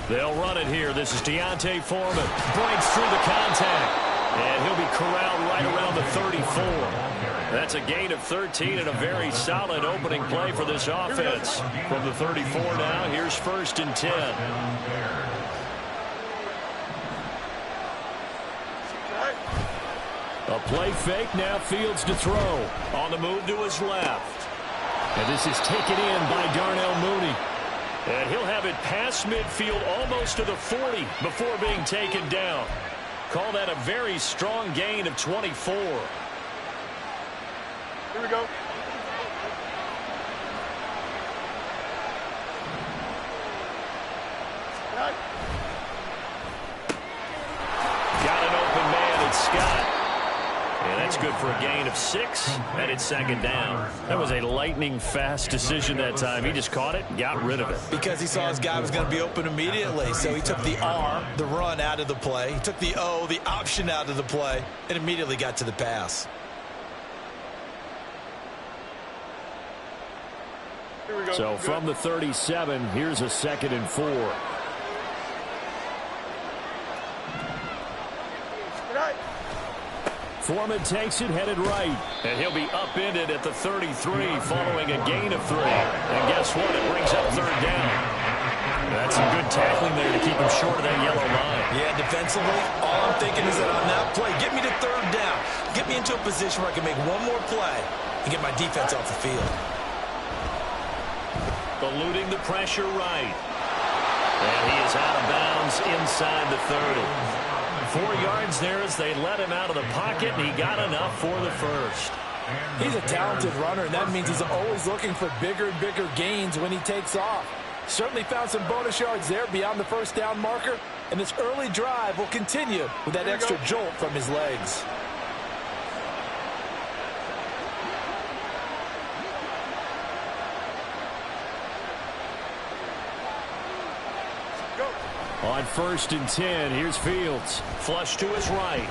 They'll run it here. This is Deontay Foreman. Breaks through the contact. And he'll be corralled right around the 34. That's a gain of 13 and a very solid opening play for this offense. From the 34 now, here's 1st and 10. A play fake, now Fields to throw. On the move to his left. And this is taken in by Darnell Mooney. And he'll have it past midfield almost to the 40 before being taken down. Call that a very strong gain of 24. Here we go. Got an open man, it's Scott. And that's good for a gain of 6, and it's 2nd down. That was a lightning-fast decision that time. He just caught it and got rid of it. Because he saw his guy was going to be open immediately, so he took the R, the run, out of the play. He took the O, the option, out of the play, and immediately got to the pass. Here we go. So from the 37, here's a 2nd and 4. Foreman takes it, headed right. And he'll be upended at the 33 following a gain of 3. And guess what? It brings up 3rd down. That's some good tackling there to keep him short of that yellow line. Yeah, defensively, all I'm thinking is that on that play, get me to 3rd down. Get me into a position where I can make one more play and get my defense off the field. Eluding the pressure right. And he is out of bounds inside the 30. 4 yards there as they let him out of the pocket, and he got enough for the 1st. He's a talented runner, and that means he's always looking for bigger and bigger gains when he takes off. Certainly found some bonus yards there beyond the 1st down marker, and this early drive will continue with that extra jolt from his legs. On 1st and 10, here's Fields. Flush to his right.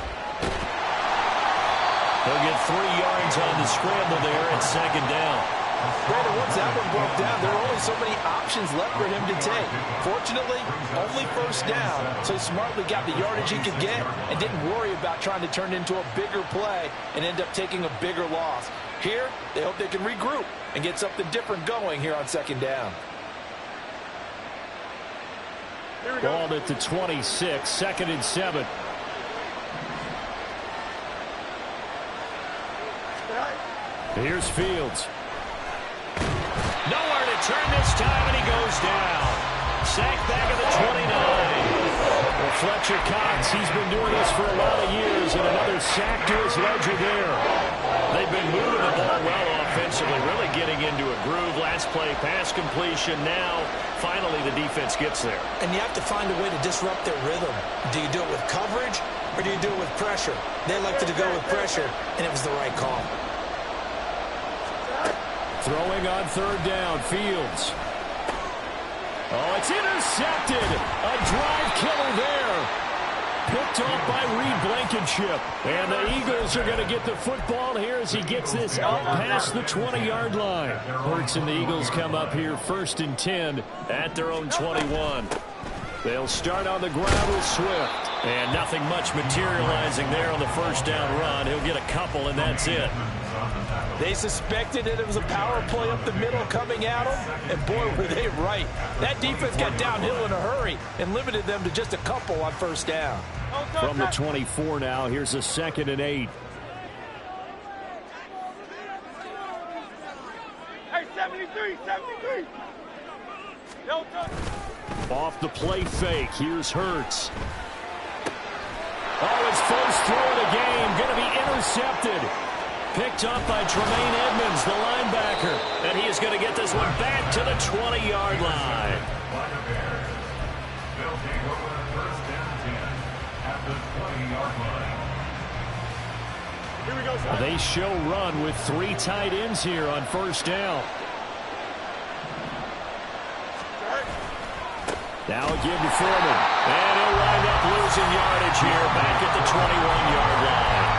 He'll get 3 yards on the scramble there at 2nd down. Brandon, once that one broke down, there are only so many options left for him to take. Fortunately, only 1st down, so he smartly got the yardage he could get and didn't worry about trying to turn it into a bigger play and end up taking a bigger loss. Here, they hope they can regroup and get something different going here on 2nd down. Ball at the 26, 2nd and 7. Here's Fields. Nowhere to turn this time, and he goes down. Sacked back at the 29. Well, Fletcher Cox, he's been doing this for a lot of years, and another sack to his ledger there. They've been moving the ball well offensively, really getting into a groove. Last play, pass completion. Now, finally, the defense gets there. And you have to find a way to disrupt their rhythm. Do you do it with coverage, or do you do it with pressure? They elected to go with pressure, and it was the right call. Throwing on 3rd down, Fields. Oh, it's intercepted. A drive killer there. Picked off by Reed Blankenship. And the Eagles are going to get the football here as he gets this up past the 20-yard line. Hurts and the Eagles come up here 1st and 10 at their own 21. They'll start on the ground with Swift. And nothing much materializing there on the 1st down run. He'll get a couple, and that's it. They suspected that it was a power play up the middle coming at them, and boy, were they right. That defense got downhill in a hurry and limited them to just a couple on 1st down. From the 24 now, here's a 2nd and 8. Hey, 73. Off the play fake, here's Hurts. Oh, his first throw of the game, going to be intercepted. Picked up by Tremaine Edmonds, the linebacker. And he is going to get this one back to the 20-yard line. Here we go, son. They show run with 3 tight ends here on 1st down. Now a give to Foreman. And he'll wind up losing yardage here back at the 21-yard line.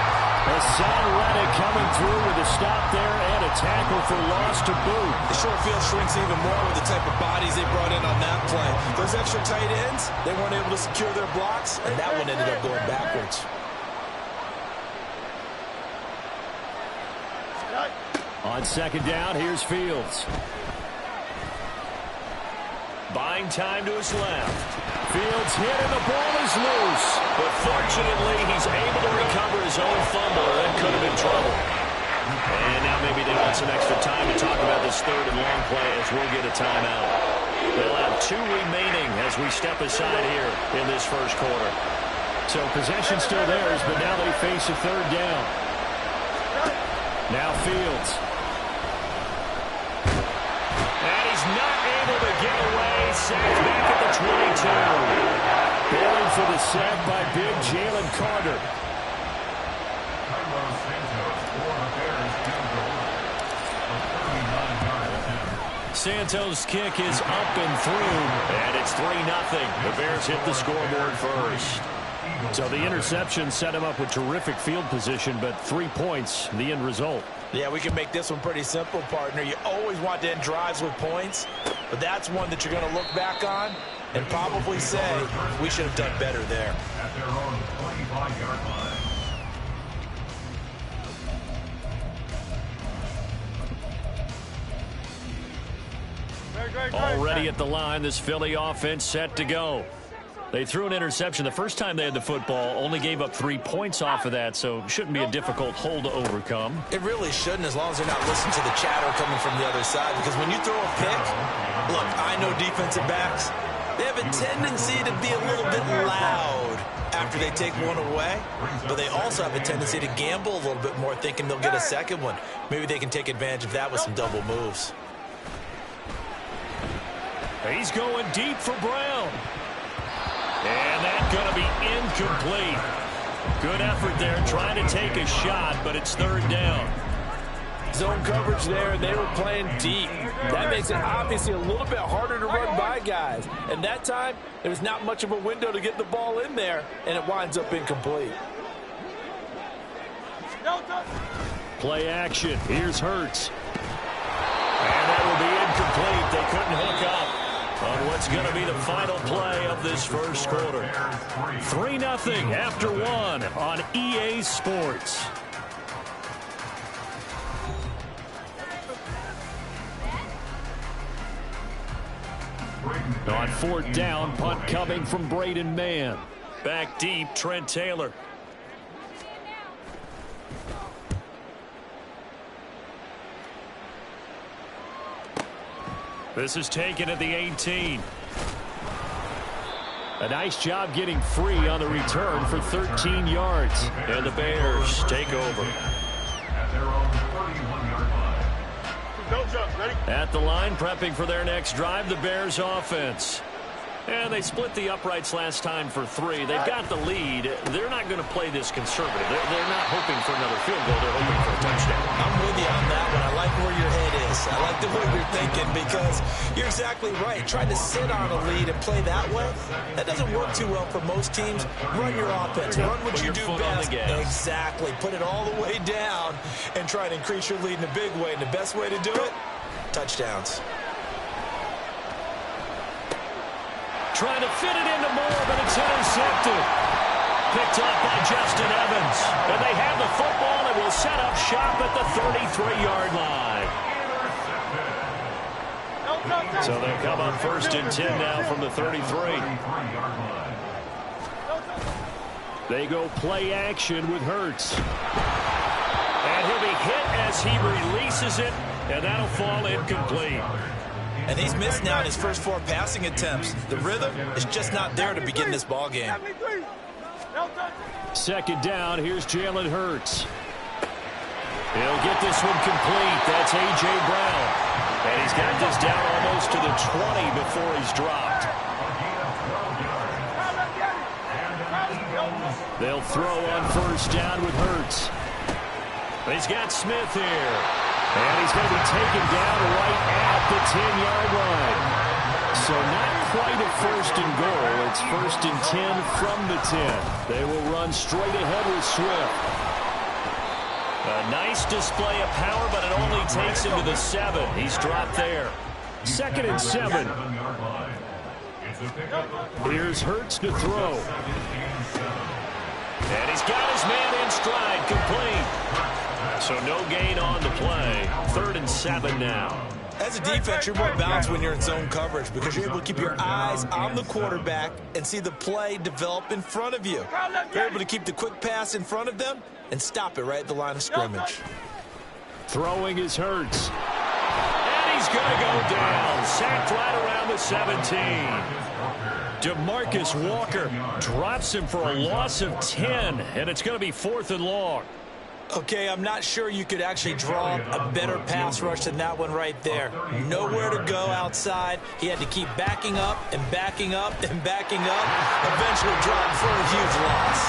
Hassan Reddick coming through with a stop there and a tackle for loss to boot. The short field shrinks even more with the type of bodies they brought in on that play. Those extra tight ends, they weren't able to secure their blocks, and that one ended up going backwards. On second down, here's Fields. Buying time to his left. Fields hit and the ball is loose. But fortunately, he's able to recover his own fumble. That could have been trouble. And now maybe they want some extra time to talk about this third and long play as we'll get a timeout. They'll have 2 remaining as we step aside here in this first quarter. So possession still theirs, but now they face a third down. Now Fields. And he's not able to get away. Sacked back at the 22. Bailing for the sack by big Jalen Carter. Santos' kick is up and through, and it's 3-0. The Bears hit the scoreboard first. So the interception set him up with terrific field position, but 3 points, the end result. Yeah, we can make this one pretty simple, partner. You always want to end drives with points, but that's one that you're going to look back on and probably say, we should have done better there. At their own 25-yard line. Already at the line, this Philly offense set to go. They threw an interception the first time they had the football, only gave up 3 points off of that, so shouldn't be a difficult hole to overcome. It really shouldn't, as long as they're not listening to the chatter coming from the other side, because when you throw a pick, look, I know defensive backs, they have a tendency to be a little bit loud after they take one away, but they also have a tendency to gamble a little bit more, thinking they'll get a second one. Maybe they can take advantage of that with some double moves. He's going deep for Brown. And that's going to be incomplete. Good effort there trying to take a shot, but it's third down. Zone coverage there, and they were playing deep. That makes it obviously a little bit harder to run by guys. And that time, there was not much of a window to get the ball in there, and it winds up incomplete. Play action. Here's Hurts. And that will be incomplete. They couldn't hook up on what's going to be the final play of this first quarter. 3-0 after 1 on EA Sports. On fourth down, punt coming from Braden Mann. Back deep, Trent Taylor. This is taken at the 18. A nice job getting free on the return for 13 yards. And the Bears take over. At their own 31-yard line. No jump, ready? At the line, prepping for their next drive, the Bears offense. And they split the uprights last time for 3. They've got the lead. They're not going to play this conservative. They're not hoping for another field goal. They're hoping for a touchdown. I'm with you on that one. I like where your head is. I like the way you're thinking, because you're exactly right. Trying to sit on a lead and play that way, that doesn't work too well for most teams. Run your offense. Run what you do best. Exactly. Put it all the way down and try to increase your lead in a big way. And the best way to do it, touchdowns. Trying to fit it into Moore, but it's intercepted. Picked up by Justin Evans. And they have the football and will set up shop at the 33-yard line. So they'll come up 1st and 10 now from the 33. They go play action with Hurts. And he'll be hit as he releases it, and that'll fall incomplete. And he's missed now in his first 4 passing attempts. The rhythm is just not there to begin this ball game. Second down, here's Jalen Hurts. He'll get this one complete. That's A.J. Brown. And he's got this down almost to the 20 before he's dropped. They'll throw on 1st down with Hurts. He's got Smith here. And he's going to be taken down right at the 10-yard line. So not quite a 1st and goal. It's 1st and 10 from the 10. They will run straight ahead with Swift. A nice display of power, but it only takes him to the 7. He's dropped there. 2nd and 7. Here's Hurts to throw. And he's got his man in stride, complete. So no gain on the play. 3rd and 7 now. As a defense, you're more balanced when you're in zone coverage because you're able to keep your eyes on the quarterback and see the play develop in front of you. You're able to keep the quick pass in front of them and stop it right at the line of scrimmage. Throwing is Hurts. And he's going to go down. Sacked right around the 17. DeMarcus Walker drops him for a loss of 10, and it's going to be 4th and long. Okay, I'm not sure you could actually draw a better pass rush than that one right there. Nowhere to go outside. He had to keep backing up and backing up and backing up. Eventually dropped for a huge loss.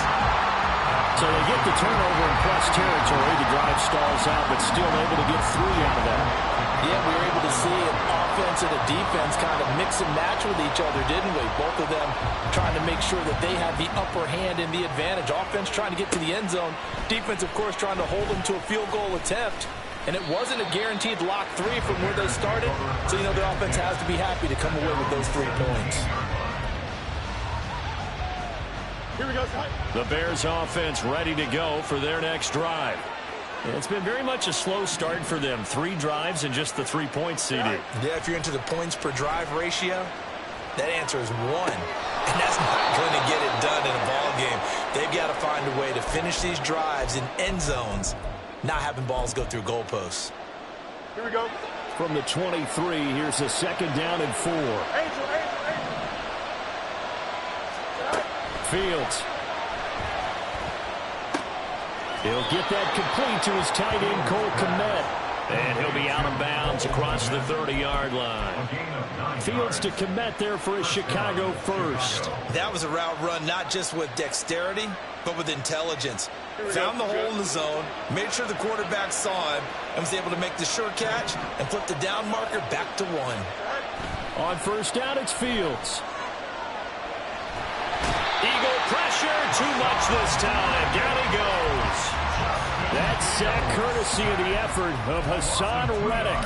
So they get the turnover in plus territory. The drive stalls out, but still able to get 3 out of that. Yeah, we were able to see an offense and a defense kind of mix and match with each other, didn't we? Both of them trying to make sure that they have the upper hand and the advantage. Offense trying to get to the end zone. Defense, of course, trying to hold them to a field goal attempt. And it wasn't a guaranteed lock 3 from where they started. So, you know, the offense has to be happy to come away with those 3 points. Here we go. The Bears offense ready to go for their next drive. It's been very much a slow start for them. 3 drives and just the 3 points, CD. Yeah, if you're into the points per drive ratio, that answer is 1. And that's not going to get it done in a ball game. They've got to find a way to finish these drives in end zones, not having balls go through goalposts. Here we go. From the 23, here's a 2nd down and 4. Angel. Fields. He'll get that complete to his tight end, Cole Kmet. And he'll be out of bounds across the 30-yard line. Fields to Kmet there for a Chicago first. That was a route run not just with dexterity, but with intelligence. Found the hole in the zone, made sure the quarterback saw him, and was able to make the sure catch and flip the down marker back to 1. On 1st down, it's Fields. Eagle pressure, too much this time. Down he goes. That sack courtesy of the effort of Hassan Reddick.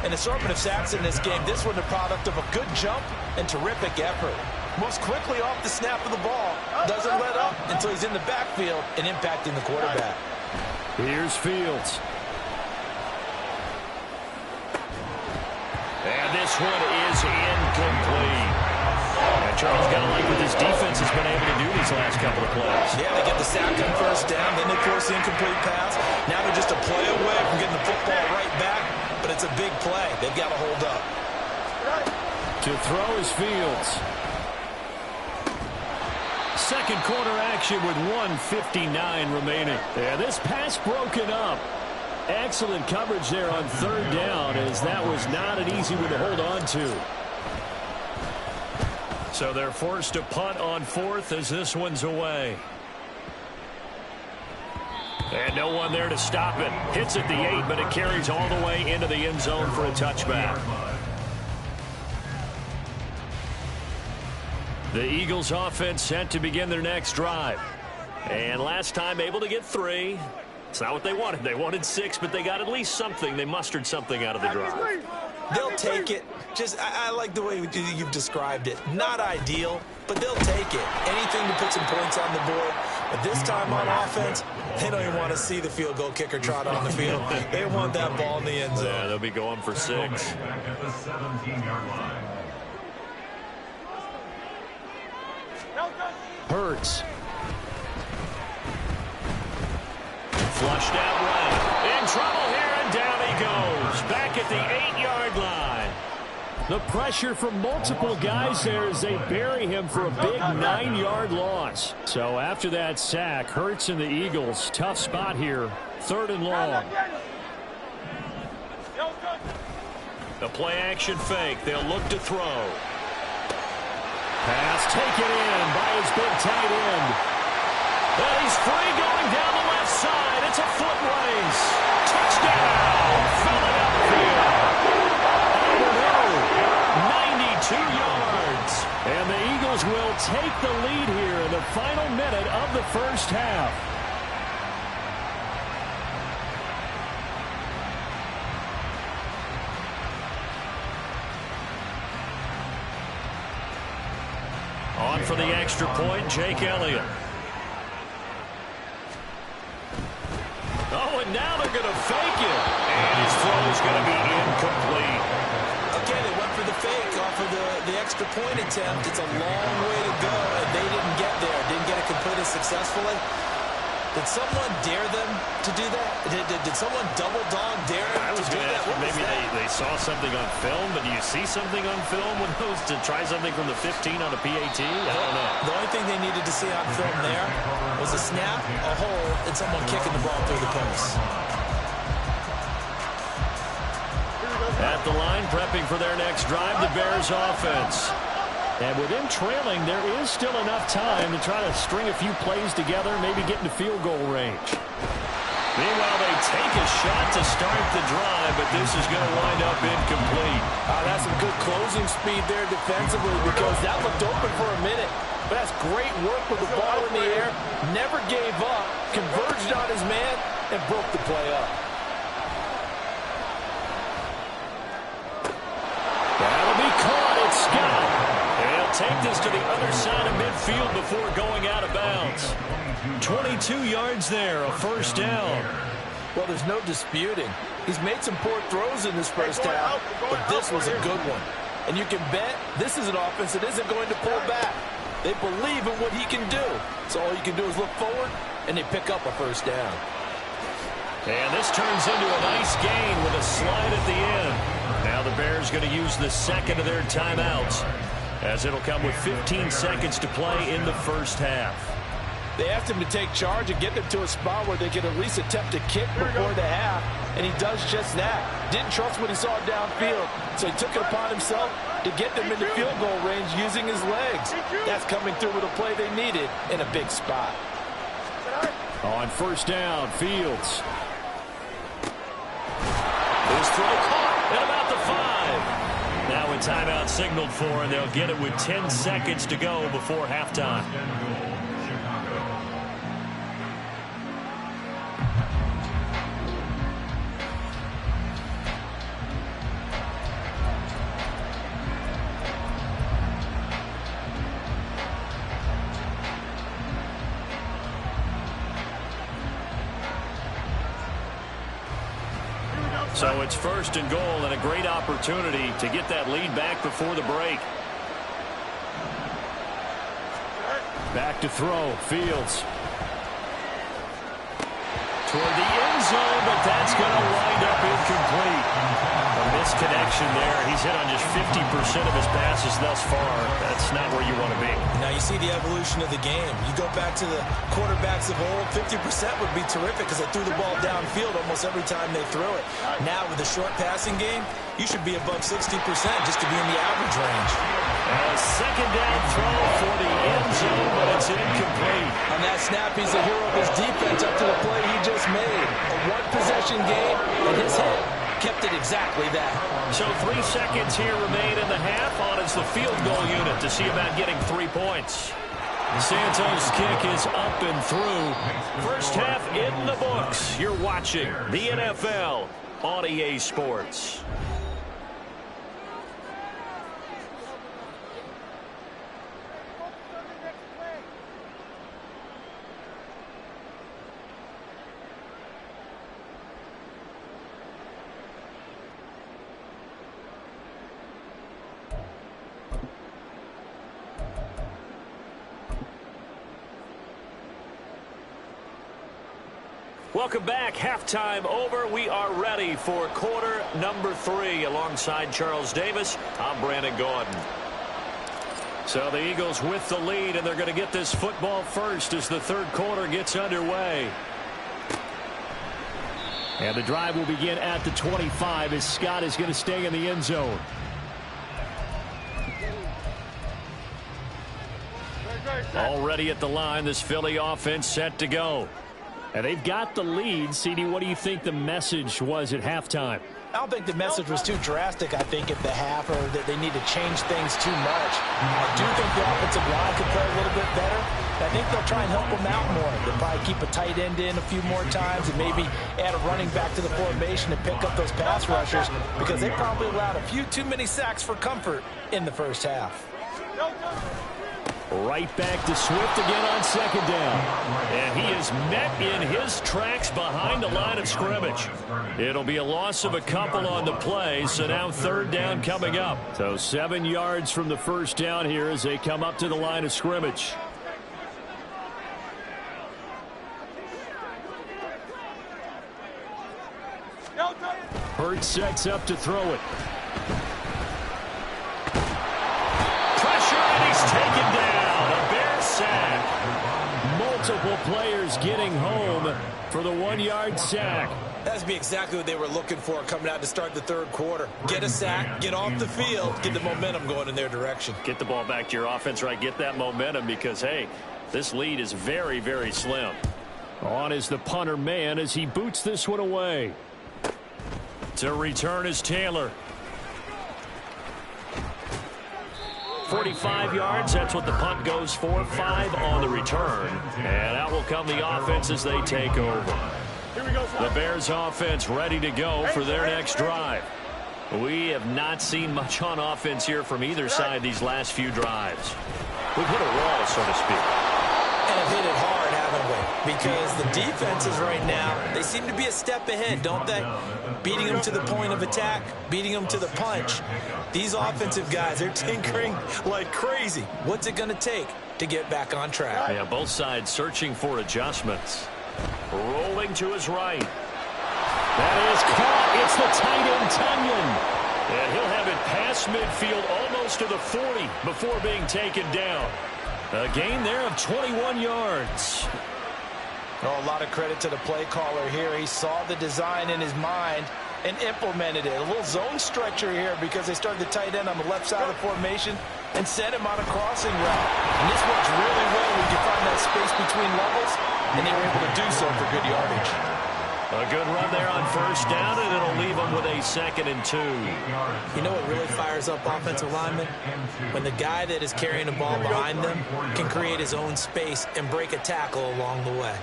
An assortment of sacks in this game. This one the product of a good jump and terrific effort. Moves quickly off the snap of the ball. Doesn't let up until he's in the backfield and impacting the quarterback. Here's Fields. And this one is incomplete. And Charles got to like what this defense has been able to do these last couple of plays. Yeah, they get the sack on 1st down, then they force the incomplete pass. Now they're just a play away from getting the football right back, but it's a big play. They've got to hold up. To throw is Fields. 2nd quarter action with 1:59 remaining. Yeah, this pass broken up. Excellent coverage there on 3rd down, as that was not an easy one to hold on to. So they're forced to punt on 4th as this one's away. And no one there to stop it. Hits at the 8, but it carries all the way into the end zone for a touchback. The Eagles offense set to begin their next drive. And last time able to get 3. It's not what they wanted. They wanted 6, but they got at least something. They mustered something out of the drive. They'll take it. I like the way you've described it. Not ideal, but they'll take it. Anything to put some points on the board. But this time on offense, they don't even want to see the field goal kicker trot on the field. They want that ball in the end zone. Yeah, they'll be going for 6. At the 17-yard line. Hurts. Flushed out right. In trouble here, and down he goes. Back at the 8-yard line. The pressure from multiple guys there as they bury him for a big 9-yard loss. So after that sack, Hurts and the Eagles, tough spot here. 3rd and long. The play action fake. They'll look to throw. Pass taken in by his big tight end. And he's free going down the left side. It's a foot race. Touchdown. Philadelphia. Albert O, 92 yards. And the Eagles will take the lead here in the final minute of the 1st half. on for the extra point, Jake Elliott. Oh, and now they're going to fake it. And his throw is going to be incomplete. Again, they went for the fake off of the extra point attempt. It's a long way to go, and they didn't get there. Didn't get it completed successfully. Did someone dare them to do that? Did someone double dog dare them to do that? Maybe they saw something on film, but do you see something on film when those to try something from the 15 on a PAT? I don't know. The only thing they needed to see on film there was a snap, a hole, and someone kicking the ball through the post. At the line, prepping for their next drive, the Bears offense. And with them trailing, there is still enough time to try to string a few plays together, maybe get into field goal range. Meanwhile, they take a shot to start the drive, but this is going to wind up incomplete. That's some good closing speed there defensively because that looked open for a minute. But that's great work with the ball in the air. Never gave up, converged on his man, and broke the play up. That'll be caught. It's Scott. They'll take this to the other side of midfield before going out of bounds. 22 yards there, a first down. Well, there's no disputing. He's made some poor throws in this first half, but this was a good one. And you can bet this is an offense that isn't going to pull back. They believe in what he can do. So all you can do is look forward, and they pick up a first down. And this turns into a nice gain with a slide at the end. Now the Bears going to use the second of their timeouts, as it'll come with 15 seconds to play in the first half. They asked him to take charge and get them to a spot where they could at least attempt to kick before the half, and he does just that. Didn't trust what he saw downfield, so he took it upon himself to get them into field goal range using his legs. That's coming through with a play they needed in a big spot. On first down, Fields. His throw caught at about the 5. Now a timeout signaled for, and they'll get it with 10 seconds to go before halftime. So it's first and goal, and a great opportunity to get that lead back before the break. Back to throw, Fields. Toward the end zone, but that's going to wind up incomplete. A misconnection there. He's hit on just 50% of his passes thus far. That's not where you want to be. Now you see the evolution of the game. You go back to the quarterbacks of old, 50% would be terrific because they threw the ball downfield almost every time they threw it. Now with the short passing game, you should be above 60% just to be in the average range. A second down throw for the end zone, but it's incomplete. On that snap, he's a hero of his defense up to the play he just made. A one-possession game, and his hit kept it exactly that. So 3 seconds here remain in the half on as the field goal unit to see about getting 3 points. Santos' kick is up and through. First half in the books. You're watching the NFL on EA Sports. Welcome back. Halftime over. We are ready for quarter number 3. Alongside Charles Davis, I'm Brandon Gordon. So the Eagles with the lead, and they're going to get this football first as the third quarter gets underway. And the drive will begin at the 25 as Scott is going to stay in the end zone. Already at the line, this Philly offense set to go. And they've got the lead. CD, what do you think the message was at halftime? I don't think the message was too drastic, I think, at the half, or that they need to change things too much. I do think the offensive line could play a little bit better. I think they'll try and help them out more. They'll probably keep a tight end in a few more times and maybe add a running back to the formation and pick up those pass rushers because they probably allowed a few too many sacks for comfort in the first half. Right back to Swift again on second down. And he is met in his tracks behind the line of scrimmage. It'll be a loss of a couple on the play, so now third down coming up. So 7 yards from the first down here as they come up to the line of scrimmage. Hurts sets up to throw it. Pressure, and he's taken down. A Bear sack. Multiple players getting home for the 1-yard sack. That's be exactly what they were looking for coming out to start the third quarter. Get a sack, get off the field, get the momentum going in their direction. Get the ball back to your offense, right? Get that momentum because, hey, this lead is very, very slim. On is the punter man as he boots this one away. To return is Taylor. 45 yards, that's what the punt goes for. 5 on the return. And out will come the offense as they take over. The Bears offense ready to go for their next drive. We have not seen much on offense here from either side these last few drives. We've hit a wall, so to speak. And have hit it hard, haven't we? Because the defenses right now, they seem to be a step ahead, don't they? Beating them to the point of attack, beating them to the punch. These offensive guys, they're tinkering like crazy. What's it going to take to get back on track? Yeah, both sides searching for adjustments. Rolling to his right. That is caught. It's the tight end, Tunyon. And he'll have it past midfield almost to the 40 before being taken down. A gain there of 21 yards. Oh, a lot of credit to the play caller here. He saw the design in his mind and implemented it. A little zone stretcher here because they started the tight end on the left side of the formation and sent him on a crossing route. And this works really well when you can find that space between levels, and they were able to do so for good yardage. A good run there on first down, and it'll leave them with a 2nd and 2. You know what really fires up offensive linemen? When the guy that is carrying the ball behind them can create his own space and break a tackle along the way.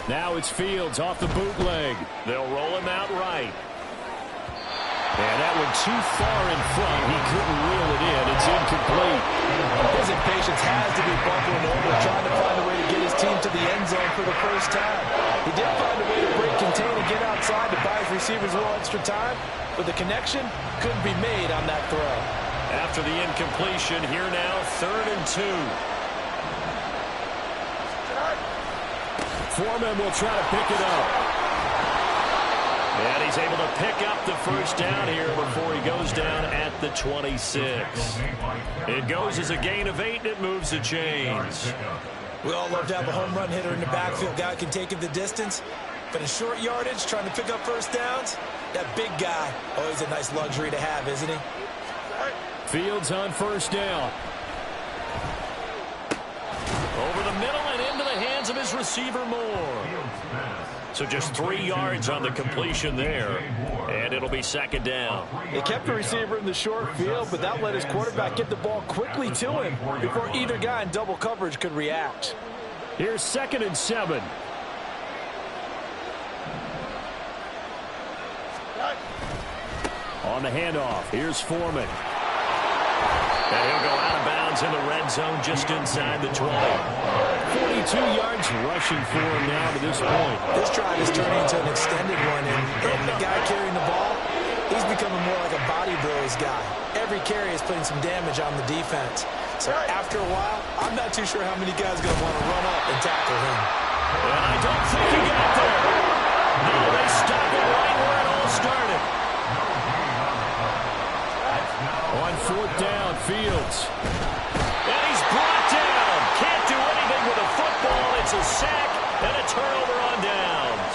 Now it's Fields off the bootleg. They'll roll him out right. And that one too far in front. He couldn't reel it in. It's incomplete. His impatience has to be bubbling over, trying to find a way to get his team to the end zone for the first time. He did find a way to break, contain, and get outside to buy his receivers a little extra time, but the connection couldn't be made on that throw. After the incompletion, here now, 3rd and 2. Foreman will try to pick it up. And he's able to pick up the first down here before he goes down at the 26. It goes as a gain of 8, and it moves the chains. We all love to have a home run hitter in the backfield. Guy can take it the distance. But in short yardage, trying to pick up first downs, that big guy, always a nice luxury to have, isn't he? Fields on first down. Over the middle and into the hands of his receiver Moore. So just 3 yards on the completion there, and it'll be 2nd down. They kept the receiver in the short field, but that let his quarterback get the ball quickly to him before either guy in double coverage could react. Here's 2nd and 7. On the handoff, here's Foreman. And he'll go out of bounds in the red zone just inside the 20. 42 yards rushing for him now to this point. This drive is turning into an extended one, and the guy carrying the ball, he's becoming more like a body blows guy. Every carry is putting some damage on the defense. So after a while, I'm not too sure how many guys are going to want to run up and tackle him. And I don't think he got there. No, they stopped it right where it all started. On 4th down, Fields. And he's brought down. Can't do anything with a football. It's a sack and a turnover on downs.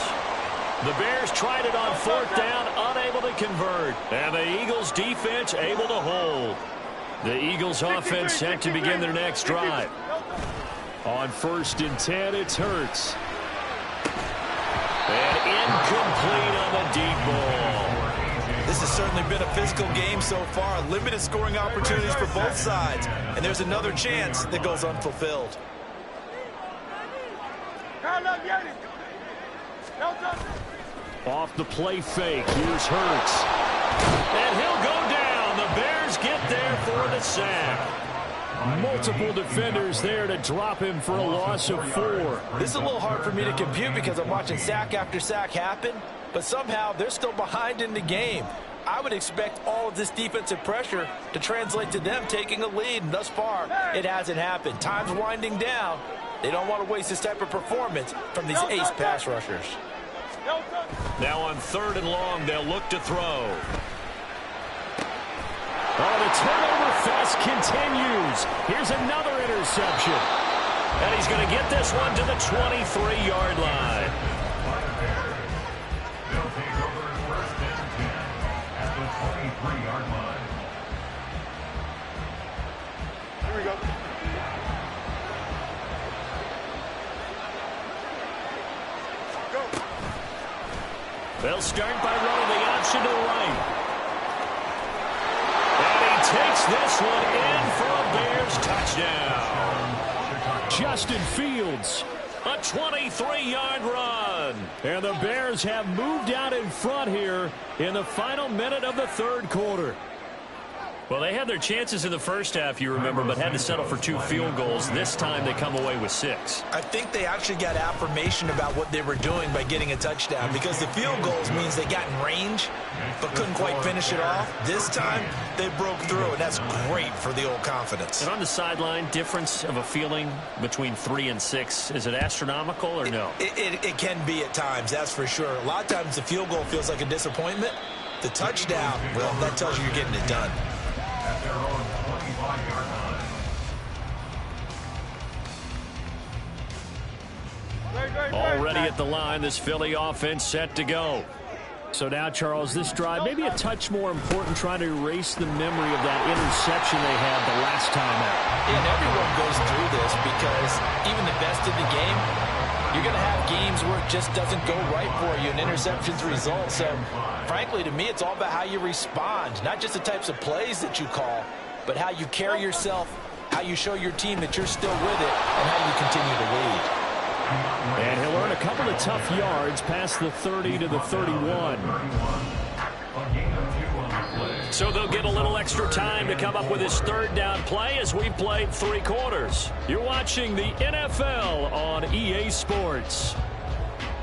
The Bears tried it on 4th down, unable to convert. And the Eagles defense able to hold. The Eagles offense set to begin their next drive. On 1st and 10, it's Hurts. And incomplete on the deep ball. This has certainly been a physical game so far. Limited scoring opportunities for both sides. And there's another chance that goes unfulfilled. Off the play fake. Here's Hurts. And he'll go down. The Bears get there for the sack. Multiple defenders there to drop him for a loss of 4. This is a little hard for me to compute because I'm watching sack after sack happen, but somehow they're still behind in the game. I would expect all of this defensive pressure to translate to them taking a lead, and thus far, it hasn't happened. Time's winding down. They don't want to waste this type of performance from these ace pass rushers. Now on 3rd and long, they'll look to throw. Oh, the turnover fest continues. Here's another interception. And he's going to get this one to the 23-yard line. They'll take over 1st and 10 at the 23-yard line. Here we go. They'll start by running the option to the right. And he takes this one in for a Bears touchdown. Justin Fields, a 23-yard run. And the Bears have moved out in front here in the final minute of the 3rd quarter. Well, they had their chances in the first half, you remember, but had to settle for 2 field goals. This time they come away with 6. I think they actually got affirmation about what they were doing by getting a touchdown, because the field goals means they got in range but couldn't quite finish it off. This time they broke through, and that's great for the old confidence. And on the sideline, difference of a feeling between 3 and 6, is it astronomical or no? It can be at times, that's for sure. A lot of times the field goal feels like a disappointment. The touchdown, well, that tells you you're getting it done. At their own 25-yard line. Already at the line, this Philly offense set to go. So now, Charles, this drive, maybe a touch more important, trying to erase the memory of that interception they had the last time out. Yeah, and everyone goes through this because even the best in the game, you're going to have games where it just doesn't go right for you and interceptions result. So, frankly, to me, it's all about how you respond, not just the types of plays that you call, but how you carry yourself, how you show your team that you're still with it, and how you continue to lead. And he'll earn a couple of tough yards past the 30 to the 31. So they'll get a little extra time to come up with his 3rd down play as we played 3 quarters. You're watching the NFL on EA Sports.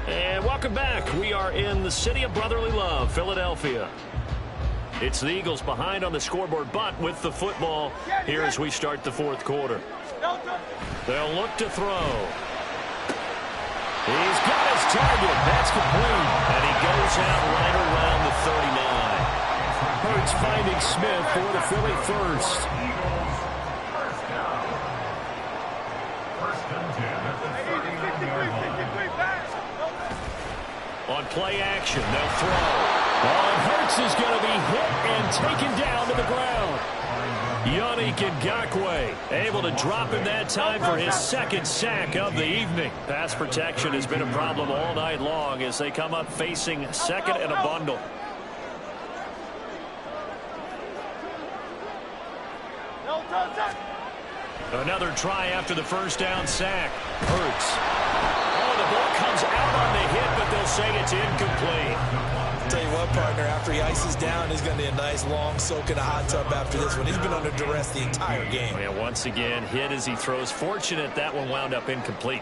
And welcome back. We are in the city of brotherly love, Philadelphia. It's the Eagles behind on the scoreboard, but with the football here as we start the 4th quarter. They'll look to throw. He's got his target. That's complete. And he goes out right around the 39. Hurts finding Smith for the Philly first. Eagles, 1st down. 1st and 10 at the 39-yard line. On play action, they'll throw. And Hurts is going to be hit and taken down to the ground. Yannick Ngakoue able to drop him that time for his 2nd sack of the evening. Pass protection has been a problem all night long as they come up facing 2nd and a bundle. Another try after the 1st down sack. Hurts. Oh, the ball comes out on the hit, but they'll say it's incomplete. Tell you what, partner, after he ices down, he's going to be a nice long soak in a hot tub after this one. He's been under duress the entire game. And once again, hit as he throws. Fortunate that one wound up incomplete.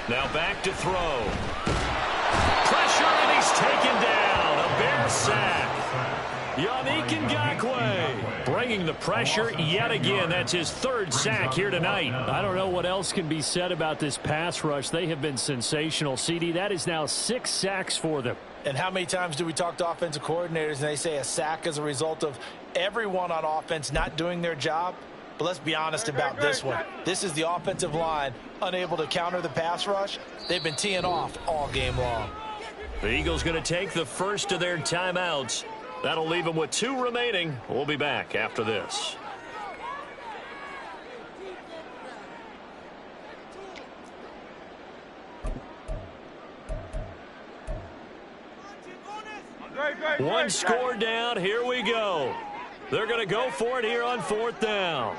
Now back to throw. Pressure, and he's taken down. A Bear sack. Yannick Ngakoue bringing the pressure yet again. That's his 3rd sack here tonight. I don't know what else can be said about this pass rush. They have been sensational. CD, that is now 6 sacks for them. And how many times do we talk to offensive coordinators and they say a sack is a result of everyone on offense not doing their job? But let's be honest about this one. This is the offensive line unable to counter the pass rush. They've been teeing off all game long. The Eagles going to take the first of their timeouts. That'll leave them with 2 remaining. We'll be back after this. One score down. Here we go. They're going to go for it here on 4th down.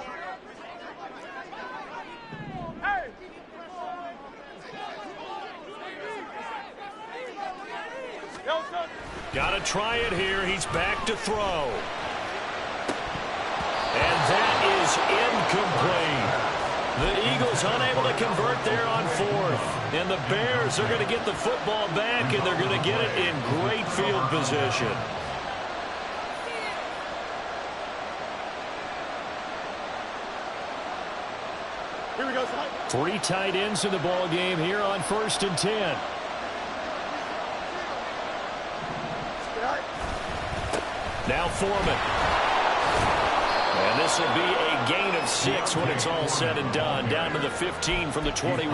Got to try it here. He's back to throw. And that is incomplete. The Eagles unable to convert there on 4th. And the Bears are going to get the football back, and they're going to get it in great field position. Here we go. 3 tight ends in the ball game here on 1st and 10. Now Foreman. And this will be a gain of 6 when it's all said and done. Down to the 15 from the 21.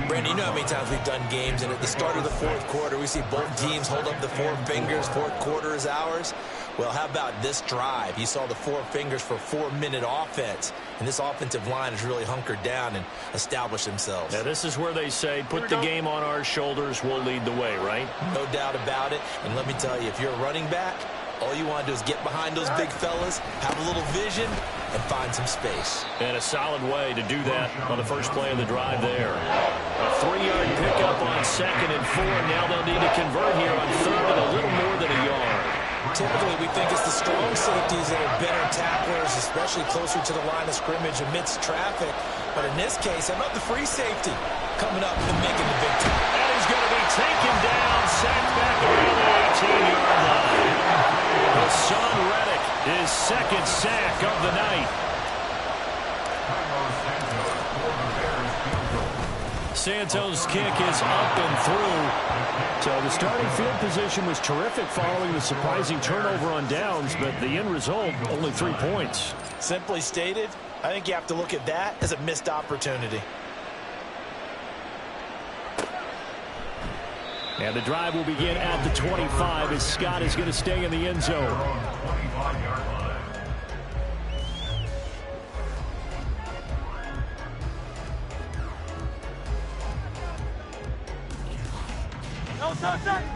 Brandon, you know how many times we've done games, and at the start of the 4th quarter, we see both teams hold up the 4 fingers. 4th quarter is ours. Well, how about this drive? You saw the 4 fingers for 4-minute offense, and this offensive line has really hunkered down and established themselves. Now, this is where they say, put the game on our shoulders, we'll lead the way, right? No doubt about it. And let me tell you, if you're a running back, all you want to do is get behind those big fellas, have a little vision, and find some space. And a solid way to do that on the first play of the drive there. A 3-yard pickup on 2nd and 4. Now they'll need to convert here on 3rd and a little more than a yard. Typically, we think it's the strong safeties that are better tacklers, especially closer to the line of scrimmage amidst traffic. But in this case, how about the free safety coming up and making the big tackle? And he's going to be taken down, sacked back around the 18-yard line. Hassan Reddick, his 2nd sack of the night. Santos' kick is up and through. So the starting field position was terrific following the surprising turnover on downs, but the end result, only 3 points. Simply stated, I think you have to look at that as a missed opportunity. And the drive will begin at the 25 as Scott is going to stay in the end zone.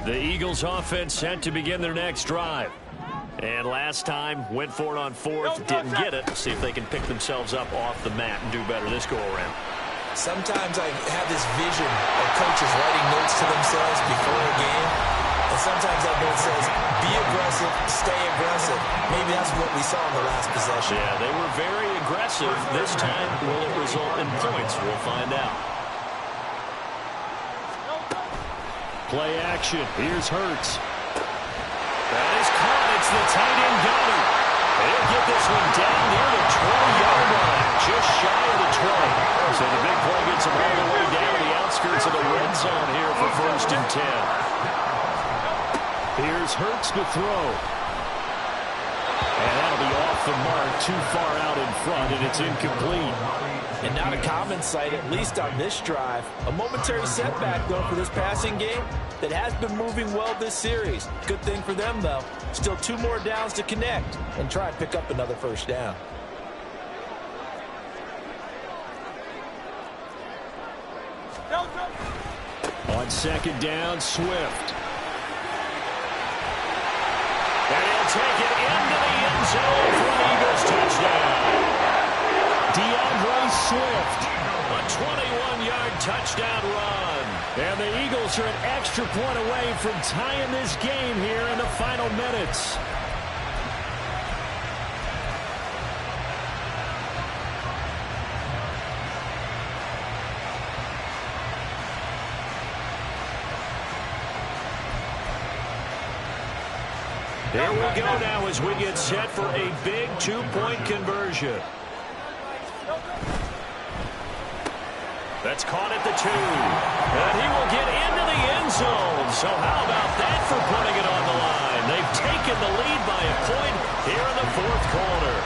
The Eagles offense set to begin their next drive. And last time, went for it on 4th, didn't get it. See if they can pick themselves up off the mat and do better this go-around. Sometimes I have this vision of coaches writing notes to themselves before a game. And sometimes that note says, be aggressive, stay aggressive. Maybe that's what we saw in the last possession. Yeah, they were very aggressive. This time, will it result in points? We'll find out. Play action. Here's Hurts. That is caught. It's the tight end Goddard. He'll get this one down near the 20-yard line, just shy of the 20. So the big play gets him all the way down the outskirts of the red zone here for 1st and 10. Here's Hurts to throw. And that'll be off the mark, too far out in front, and it's incomplete. And not a common sight, at least on this drive. A momentary setback, though, for this passing game that has been moving well this series. Good thing for them, though. Still 2 more downs to connect and try and pick up another 1st down. On 2nd down, Swift. And he'll take it into the end zone for an Eagles touchdown. DeAndre Swift. A 21-yard touchdown run. And the Eagles are an extra point away from tying this game here in the final minutes. Here we go now as we get set for a big 2-point conversion. That's caught at the 2. And he will get into the end zone. So how about that for putting it on the line? They've taken the lead by a point here in the 4th quarter.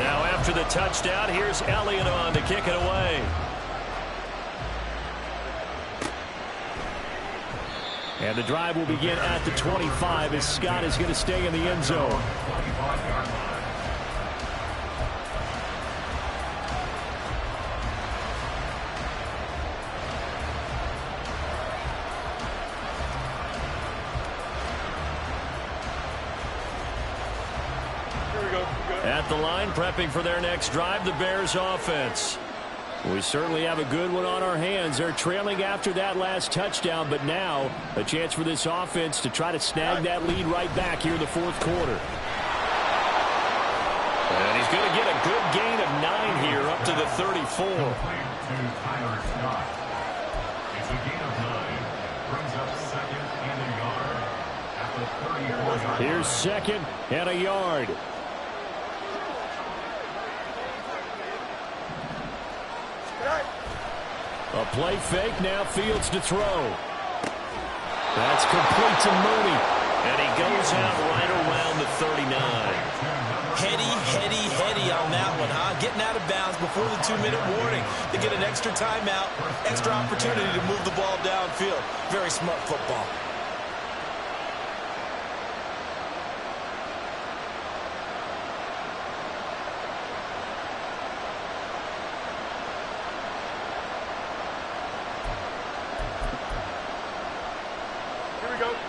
Now after the touchdown, here's Elliott on to kick it away. And the drive will begin at the 25 as Scott is going to stay in the end zone. At the line, prepping for their next drive, the Bears offense. We certainly have a good one on our hands. They're trailing after that last touchdown, but now a chance for this offense to try to snag that lead right back here in the fourth quarter. And he's going to get a good gain of 9 here up to the 34. It's a gain of 9. Brings up second and a yard at the 34-yard line. Here's second and a yard. A play fake, now Fields to throw. That's complete to Mooney. And he goes out right around the 39. Heady on that one, huh? Getting out of bounds before the 2-minute warning to get an extra timeout, extra opportunity to move the ball downfield. Very smart football.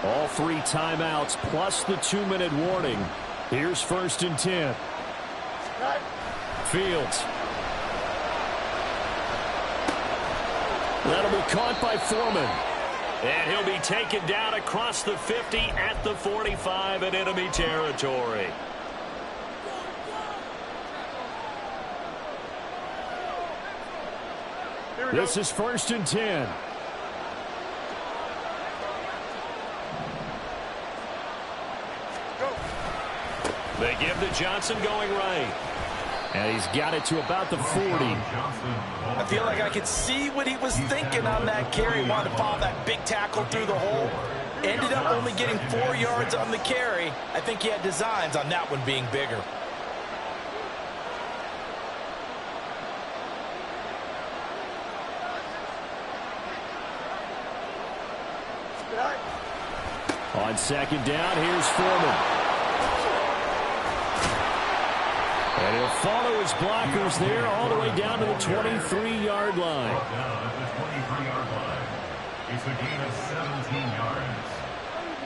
All 3 timeouts plus the 2-minute warning. Here's first and 10. Fields. That'll be caught by Foreman. And he'll be taken down across the 50 at the 45 in enemy territory. This is first and 10. They give to Johnson going right. And he's got it to about the 40. I feel like I could see what he was thinking on that carry. Wanted to follow that big tackle through the hole. Ended up only getting 4 yards on the carry. I think he had designs on that one being bigger. On second down, here's Foreman. And he'll follow his blockers there all the way down to the 23-yard line. Down at the 23-yard line. It's a gain of 17 yards.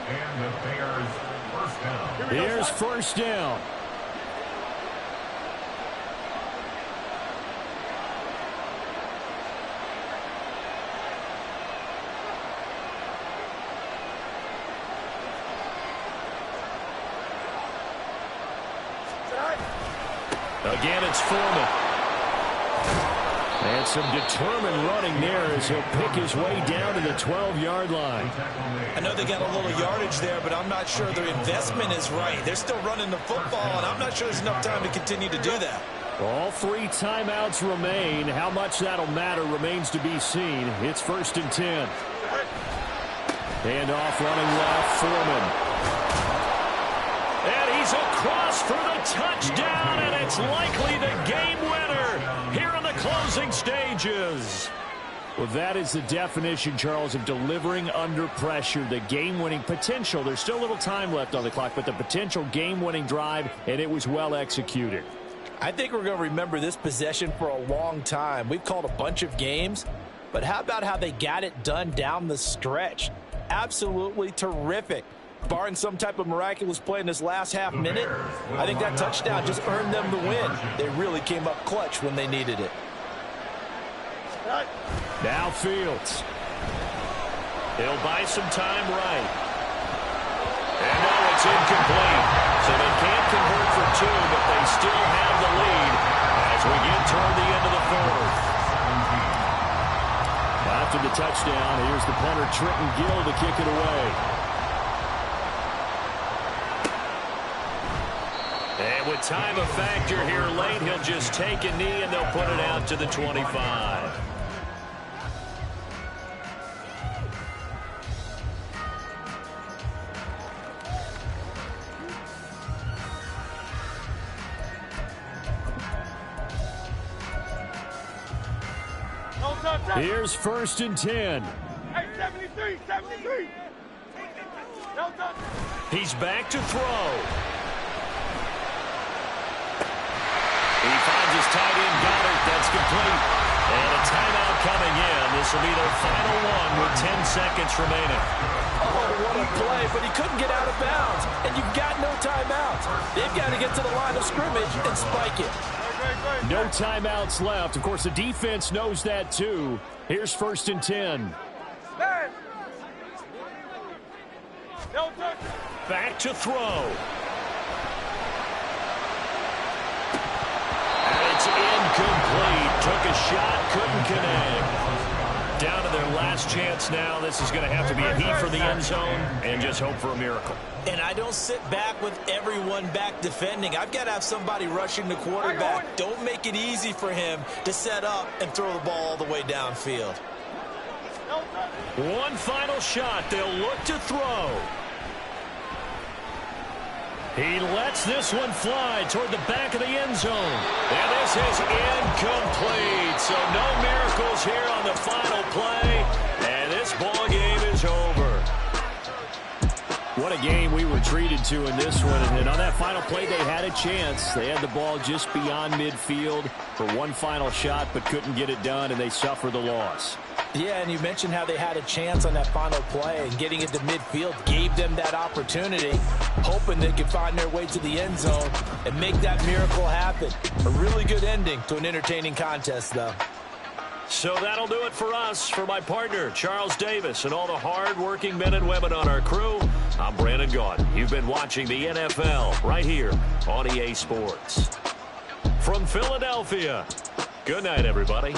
And the Bears first down. Here's first down. Again, it's Foreman. And some determined running there as he'll pick his way down to the 12-yard line. I know they got a little yardage there, but I'm not sure their investment is right. They're still running the football, and I'm not sure there's enough time to continue to do that. All 3 timeouts remain. How much that'll matter remains to be seen. It's first and 10. Handoff running left, Foreman. And he's across for the touchdown, and it's likely the game winner here in the closing stages. Well, that is the definition, Charles, of delivering under pressure. The game-winning potential. There's still a little time left on the clock, but the potential game-winning drive, and it was well executed. I think we're going to remember this possession for a long time. We've called a bunch of games, but how about how they got it done down the stretch? Absolutely terrific. Barring some type of miraculous play in this last half minute, I think that touchdown just earned them the win. They really came up clutch when they needed it. Now Fields. He'll buy some time right. And now it's incomplete. So they can't convert for 2, but they still have the lead as we get toward the end of the fourth. After the touchdown, here's the punter Trenton Gill to kick it away. And with time a factor here late, he'll just take a knee and they'll put it out to the 25. Here's first and 10. Hey, 73. He's back to throw. He finds his tight end, Goddard. That's complete. And a timeout coming in. This will be their final one with 10 seconds remaining. Oh, what a play, but he couldn't get out of bounds. And you've got no timeouts. They've got to get to the line of scrimmage and spike it. No timeouts left. Of course, the defense knows that too. Here's 1st and 10. Back to throw. It's incomplete. Took a shot, couldn't connect. Down to their last chance now. This is going to have to be a heat for the end zone and just hope for a miracle. And I don't sit back with everyone back defending. I've got to have somebody rushing the quarterback. Don't make it easy for him to set up and throw the ball all the way downfield. One final shot. They'll look to throw. He lets this one fly toward the back of the end zone. And this is incomplete. So no miracles here on the final play. And this ball game is over. What a game we were treated to in this one. And on that final play, they had a chance. They had the ball just beyond midfield for one final shot, but couldn't get it done, and they suffer the loss. Yeah, and you mentioned how they had a chance on that final play, and getting it to midfield gave them that opportunity, hoping they could find their way to the end zone and make that miracle happen. A really good ending to an entertaining contest, though. So that'll do it for us. For my partner, Charles Davis, and all the hard-working men and women on our crew, I'm Brandon Gaudin. You've been watching the NFL right here on EA Sports. From Philadelphia, good night, everybody.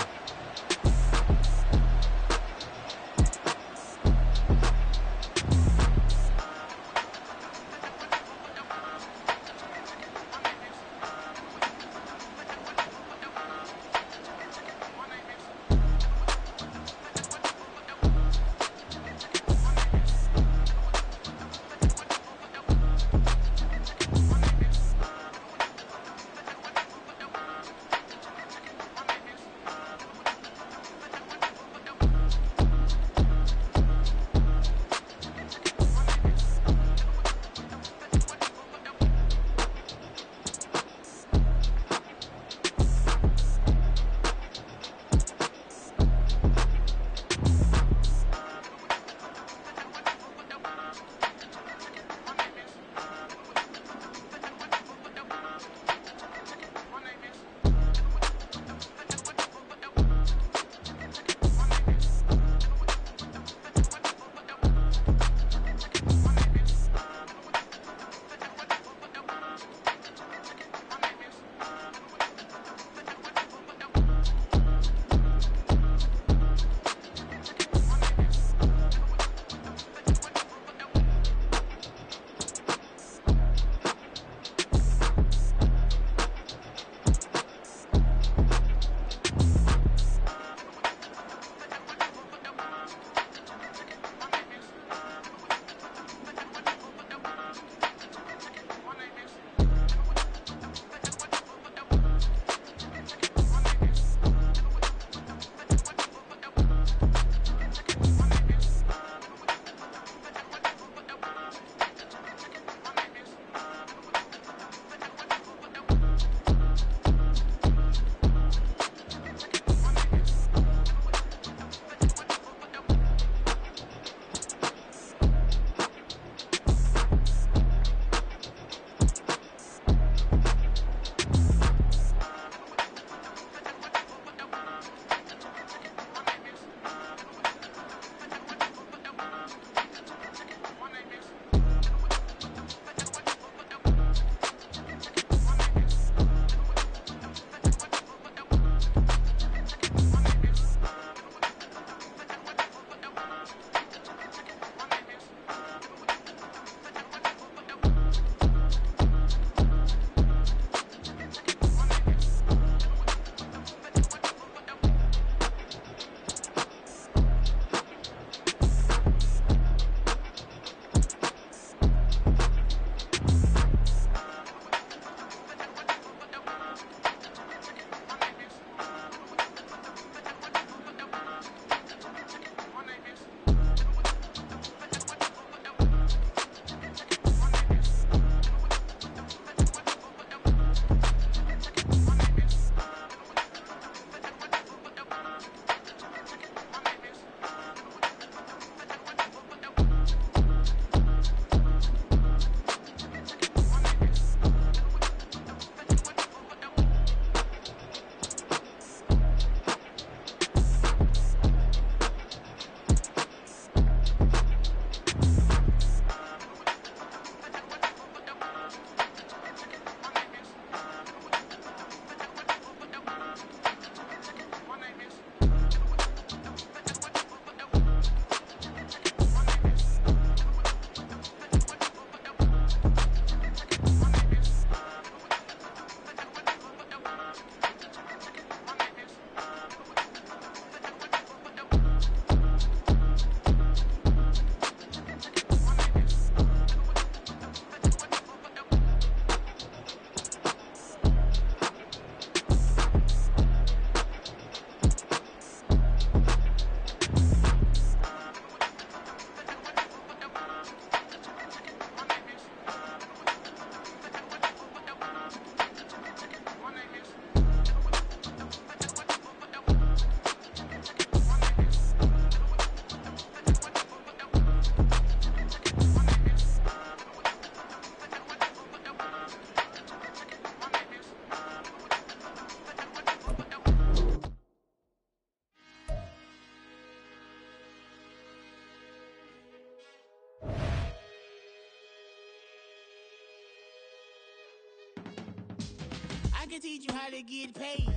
can teach you how to get paid,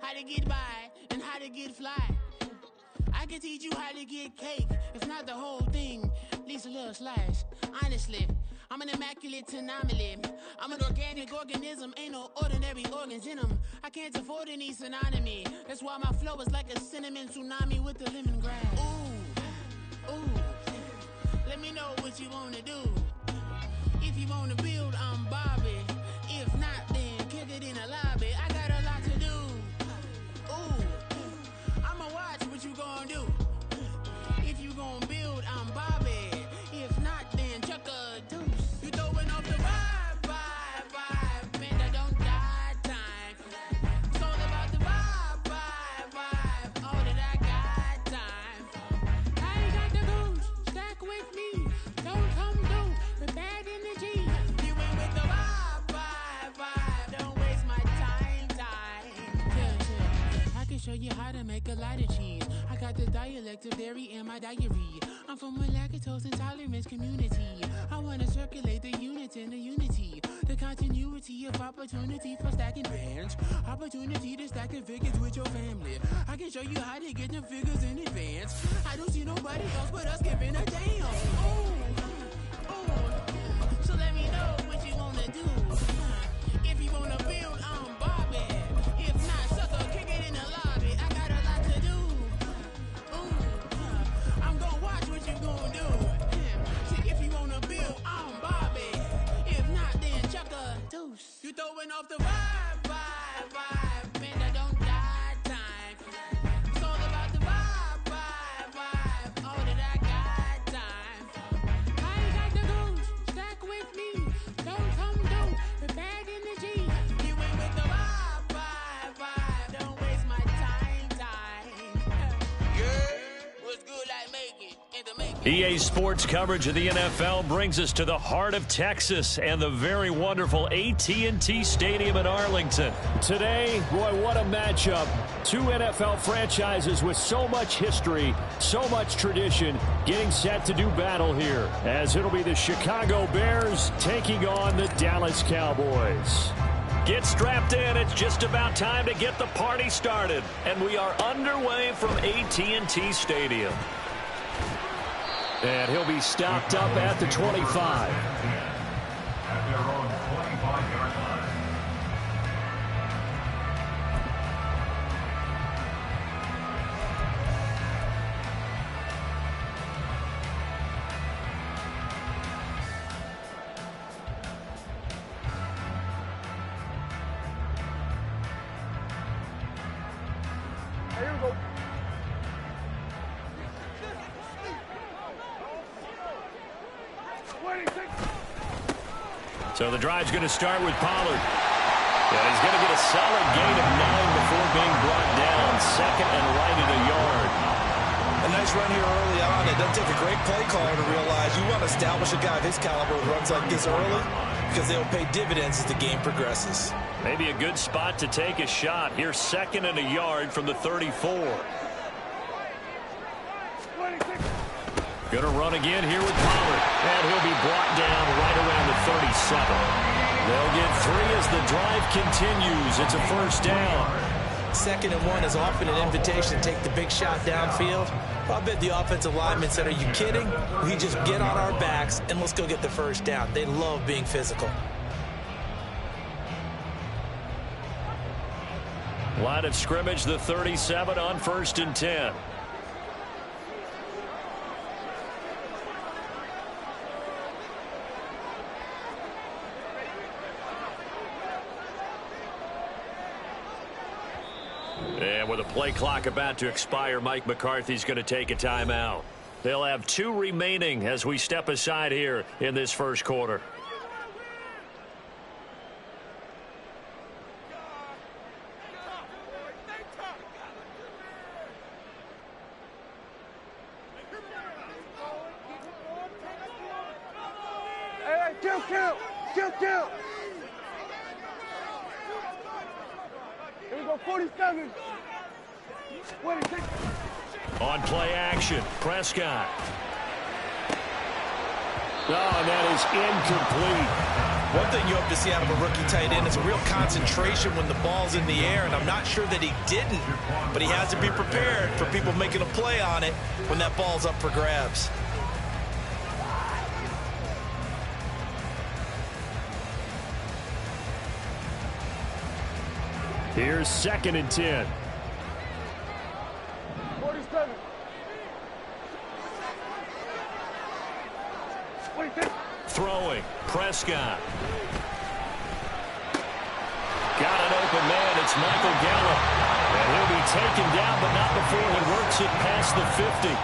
how to get by, and how to get fly. I can teach you how to get cake, if not the whole thing, at least a little slice. Honestly, I'm an immaculate anomaly. I'm an organic organism, ain't no ordinary organs in them. I can't afford any synonymy. That's why my flow is like a cinnamon tsunami with the lemongrass. Ooh, ooh, let me know what you wanna do. If you wanna build, I'm Bobby. If not, then kick it in the lobby. I got a lot to do. Ooh, I'ma watch what you gonna do. If you gonna build, I'm Bobby. If not, then chuck a deuce. You throwing off the vibe, man, I don't die time. It's all about the vibe, all that I got time. I ain't got the goose, stack with me. Don't come through with bad energy. You ain't with the vibe, don't waste my time. Yeah. I can show you how to make a lot of cheese. I got the dialect of dairy in my diary. I'm from a lactose intolerance community. I wanna circulate the units in the unity. The continuity of opportunity for stacking bands. Opportunity to stack the figures with your family. I can show you how to get the figures in advance. I don't see nobody else but us giving a damn. Ooh. So let me know what you wanna do. If you wanna build, I'm Bobby. If not, sucker, kick it in the lobby. I got a lot to do. Ooh. I'm gonna watch what you gonna do. See, if you wanna build, I'm Bobby. If not, then chuck a deuce. You throwing off the vibe, man, I don't die time. It's all about the vibe, all that I got time. I ain't got the goose, stack with me. Don't come through with bad energy. You ain't with the vibe, don't waste my time. Yeah, what's good like make it, and to make it. EA Sports coverage of the NFL brings us to the heart of Texas and the very wonderful AT&T Stadium in Arlington. Today, boy, what a matchup. Two NFL franchises with so much history, so much tradition, getting set to do battle here, as it'll be the Chicago Bears taking on the Dallas Cowboys. Get strapped in. It's just about time to get the party started. And we are underway from AT&T Stadium. And he'll be stopped up at the 25. At their own 25-yard line. Here we go. So the drive's going to start with Pollard. And he's going to get a solid gain of 9 before being brought down. Second and right at a yard. A nice run here early on. It doesn't take a great play caller to realize you want to establish a guy of his caliber with runs like this early because they'll pay dividends as the game progresses. Maybe a good spot to take a shot. Here's second and a yard from the 34. Going to run again here with Pollard. And he'll be brought down right around the 37. They'll get 3 as the drive continues. It's a first down. 2nd and 1 is often an invitation to take the big shot downfield. I bet the offensive linemen said, are you kidding? We just get on our backs and let's go get the first down. They love being physical. Line of scrimmage, the 37 on 1st and 10. And with a play clock about to expire, Mike McCarthy's going to take a timeout. They'll have 2 remaining as we step aside here in this first quarter. Hey, kill. Here we go, 47. 26. On play action, Prescott. Oh, and that is incomplete. One thing you hope to see out of a rookie tight end is a real concentration when the ball's in the air, and I'm not sure that he didn't, but he has to be prepared for people making a play on it when that ball's up for grabs. Here's 2nd and 10. 47. 26. Throwing. Prescott. Got an open man. It's Michael Gallup. And he'll be taken down, but not before he works it past the 50.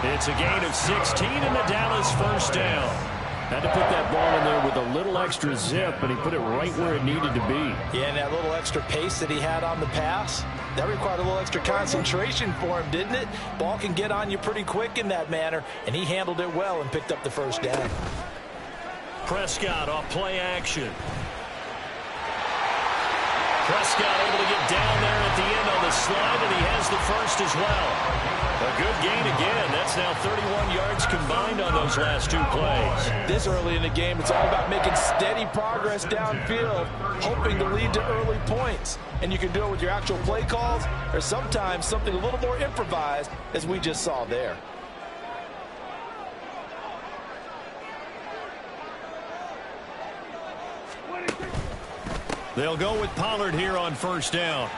It's a gain of 16 and the Dallas first down. Had to put that ball in there with a little extra zip, but he put it right where it needed to be. Yeah, and that little extra pace that he had on the pass, that required a little extra concentration for him, didn't it? Ball can get on you pretty quick in that manner, and he handled it well and picked up the first down. Prescott off play action. Prescott able to get down there at the end on the slide, and he has the first as well. A good gain again. That's now 31 yards combined on those last 2 plays. This early in the game, it's all about making steady progress downfield, hoping to lead to early points. And you can do it with your actual play calls, or sometimes something a little more improvised, as we just saw there. They'll go with Pollard here on first down.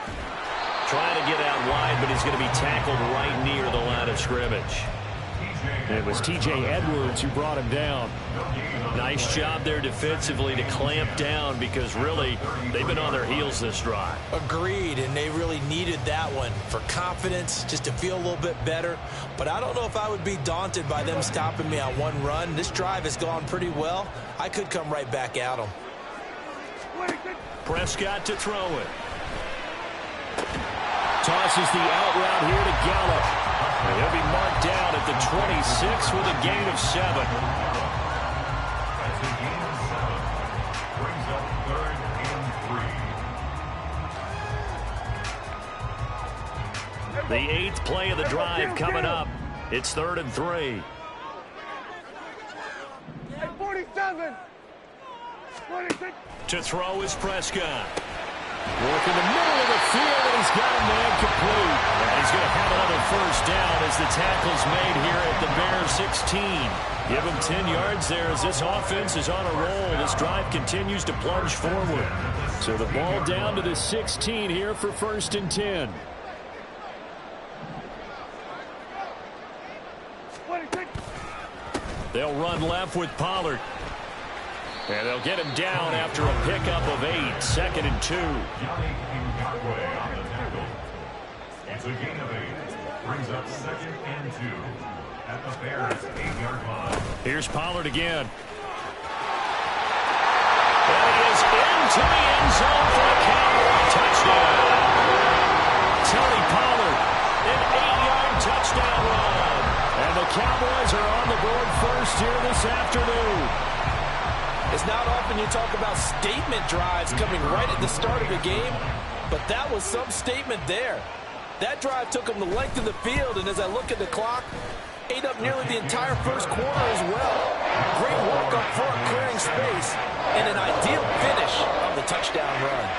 Trying to get out wide, but he's going to be tackled right near the line of scrimmage. It was T.J. Edwards who brought him down. Nice job there defensively to clamp down, because really they've been on their heels this drive. Agreed, and they really needed that one for confidence, just to feel a little bit better. But I don't know if I would be daunted by them stopping me on one run. This drive has gone pretty well. I could come right back at them. Prescott to throw it. Tosses the out route here to Gallup. And he'll be marked down at the 26 with a gain of 7. That's a gain of 7. Brings up 3rd and 3. The 8th play of the drive coming up. It's 3rd and 3. Hey, 47. 46. To throw is Prescott. Work in the middle of the field, and he's got a man complete. And he's going to have another first down as the tackle's made here at the Bears 16. Give him 10 yards there as this offense is on a roll. This drive continues to plunge forward. So the ball down to the 16 here for 1st and 10. 26. They'll run left with Pollard. And they'll get him down after a pickup of 8. 2nd and 2. It's a gain of 8. Brings up 2nd and 2 at the Bears' 8-yard line. Here's Pollard again. And he is into the end zone for a Cowboy touchdown. Tony Pollard, an 8-yard touchdown run. And the Cowboys are on the board first here this afternoon. It's not often you talk about statement drives coming right at the start of a game, but that was some statement there. That drive took them the length of the field, and as I look at the clock, ate up nearly the entire first quarter as well. Great work up front, clearing space, and an ideal finish of the touchdown run.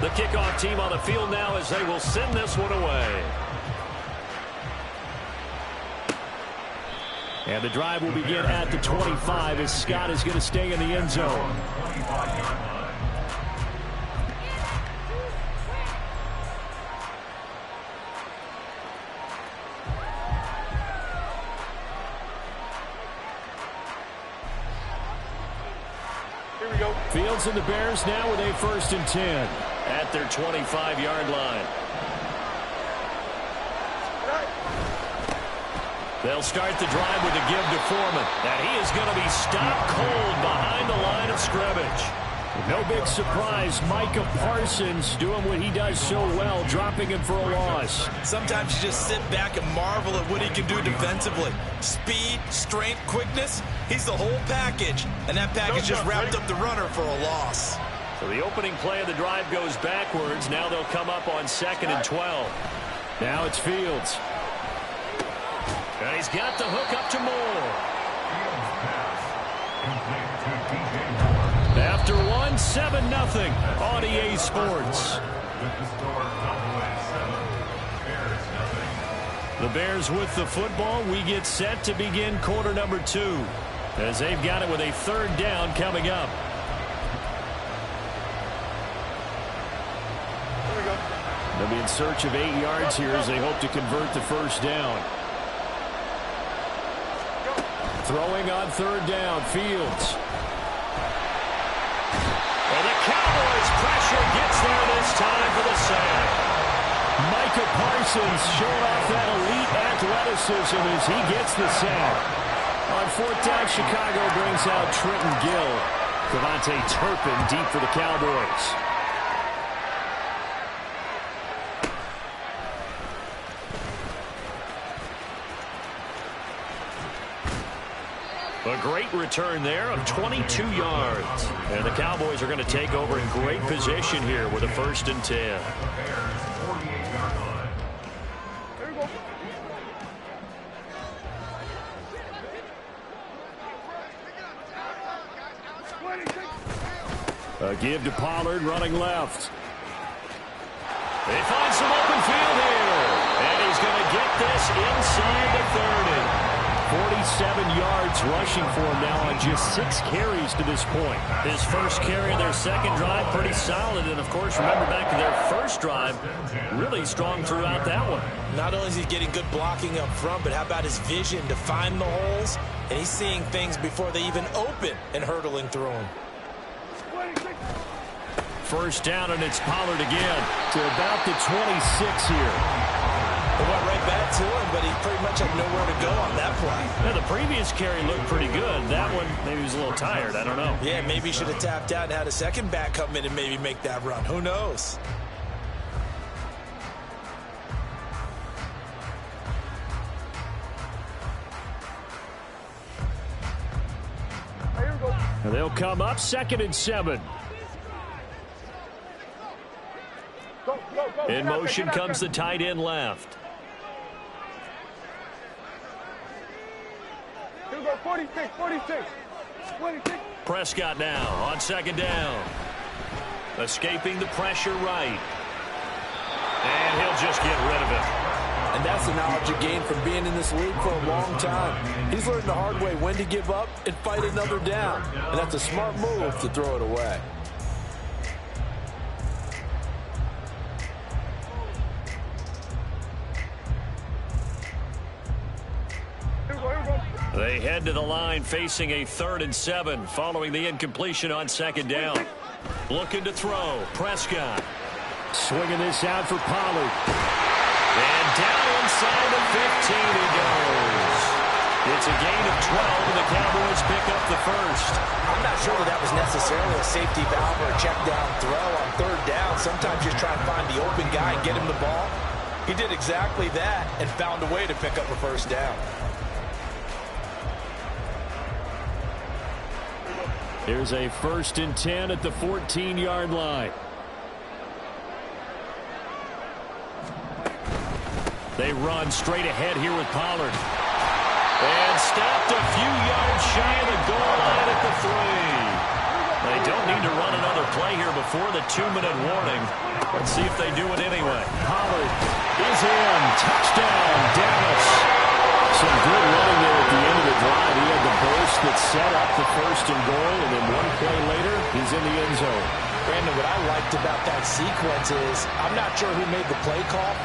The kickoff team on the field now as they will send this one away. And the drive will begin at the 25 as Scott is going to stay in the end zone. Here we go. Fields and the Bears now with a 1st and 10 at their 25-yard line. They'll start the drive with a give to Foreman. And he is going to be stopped cold behind the line of scrimmage. No big surprise, Micah Parsons doing what he does so well, dropping him for a loss. Sometimes you just sit back and marvel at what he can do defensively. Speed, strength, quickness, he's the whole package. And that package just wrapped up the runner for a loss. So the opening play of the drive goes backwards. Now they'll come up on 2nd and 12. Now it's Fields. And he's got the hook up to Moore. After one, 7-0 on EA Sports. The Bears with the football. We get set to begin quarter number 2 as they've got it with a 3rd down coming up. They'll be in search of 8 yards here as they hope to convert the 1st down. Throwing on 3rd down, Fields. And the Cowboys pressure gets there this time for the sack. Micah Parsons showing off that elite athleticism as he gets the sack. On 4th down, Chicago brings out Trenton Gill. Devontae Turpin deep for the Cowboys. A great return there of 22 yards. And the Cowboys are going to take over in great position here with a 1st and 10. A give to Pollard running left. They find some open field here. And he's going to get this inside the 30. 47 yards rushing for him now on just 6 carries to this point. His first carry of their 2nd drive, pretty solid. And, of course, remember back to their 1st drive, really strong throughout that one. Not only is he getting good blocking up front, but how about his vision to find the holes? And he's seeing things before they even open and hurtling through them. 1st down, and it's Pollard again to about the 26 here. It went right back to him, but he pretty much had nowhere to go on that play. Yeah, the previous carry looked pretty good. That one, maybe he was a little tired. I don't know. Yeah, maybe he should have tapped out and had a 2nd back come in and maybe make that run. Who knows? And they'll come up 2nd and 7. In motion comes the tight end left. Here we go, 46. Prescott now on 2nd down. Escaping the pressure right. And he'll just get rid of it. And that's the knowledge you gain from being in this league for a long time. He's learned the hard way when to give up and fight another down. And that's a smart move to throw it away. They head to the line facing a 3rd and 7 following the incompletion on 2nd down. Looking to throw. Prescott. Swinging this out for Pollard. And down inside the 15 he goes. It's a gain of 12, and the Cowboys pick up the 1st. I'm not sure that was necessarily a safety valve or a check down throw on 3rd down. Sometimes you try and find the open guy and get him the ball. He did exactly that and found a way to pick up a 1st down. Here's a 1st and 10 at the 14-yard line. They run straight ahead here with Pollard. And stopped a few yards shy of the goal line at the 3. They don't need to run another play here before the 2-minute warning. Let's see if they do it anyway. Pollard is in. Touchdown, Dallas. Some good running there at the end of the drive. He had the burst that set up the 1st and goal, and then one play later, he's in the end zone. Brandon, what I liked about that sequence is I'm not sure who made the play call,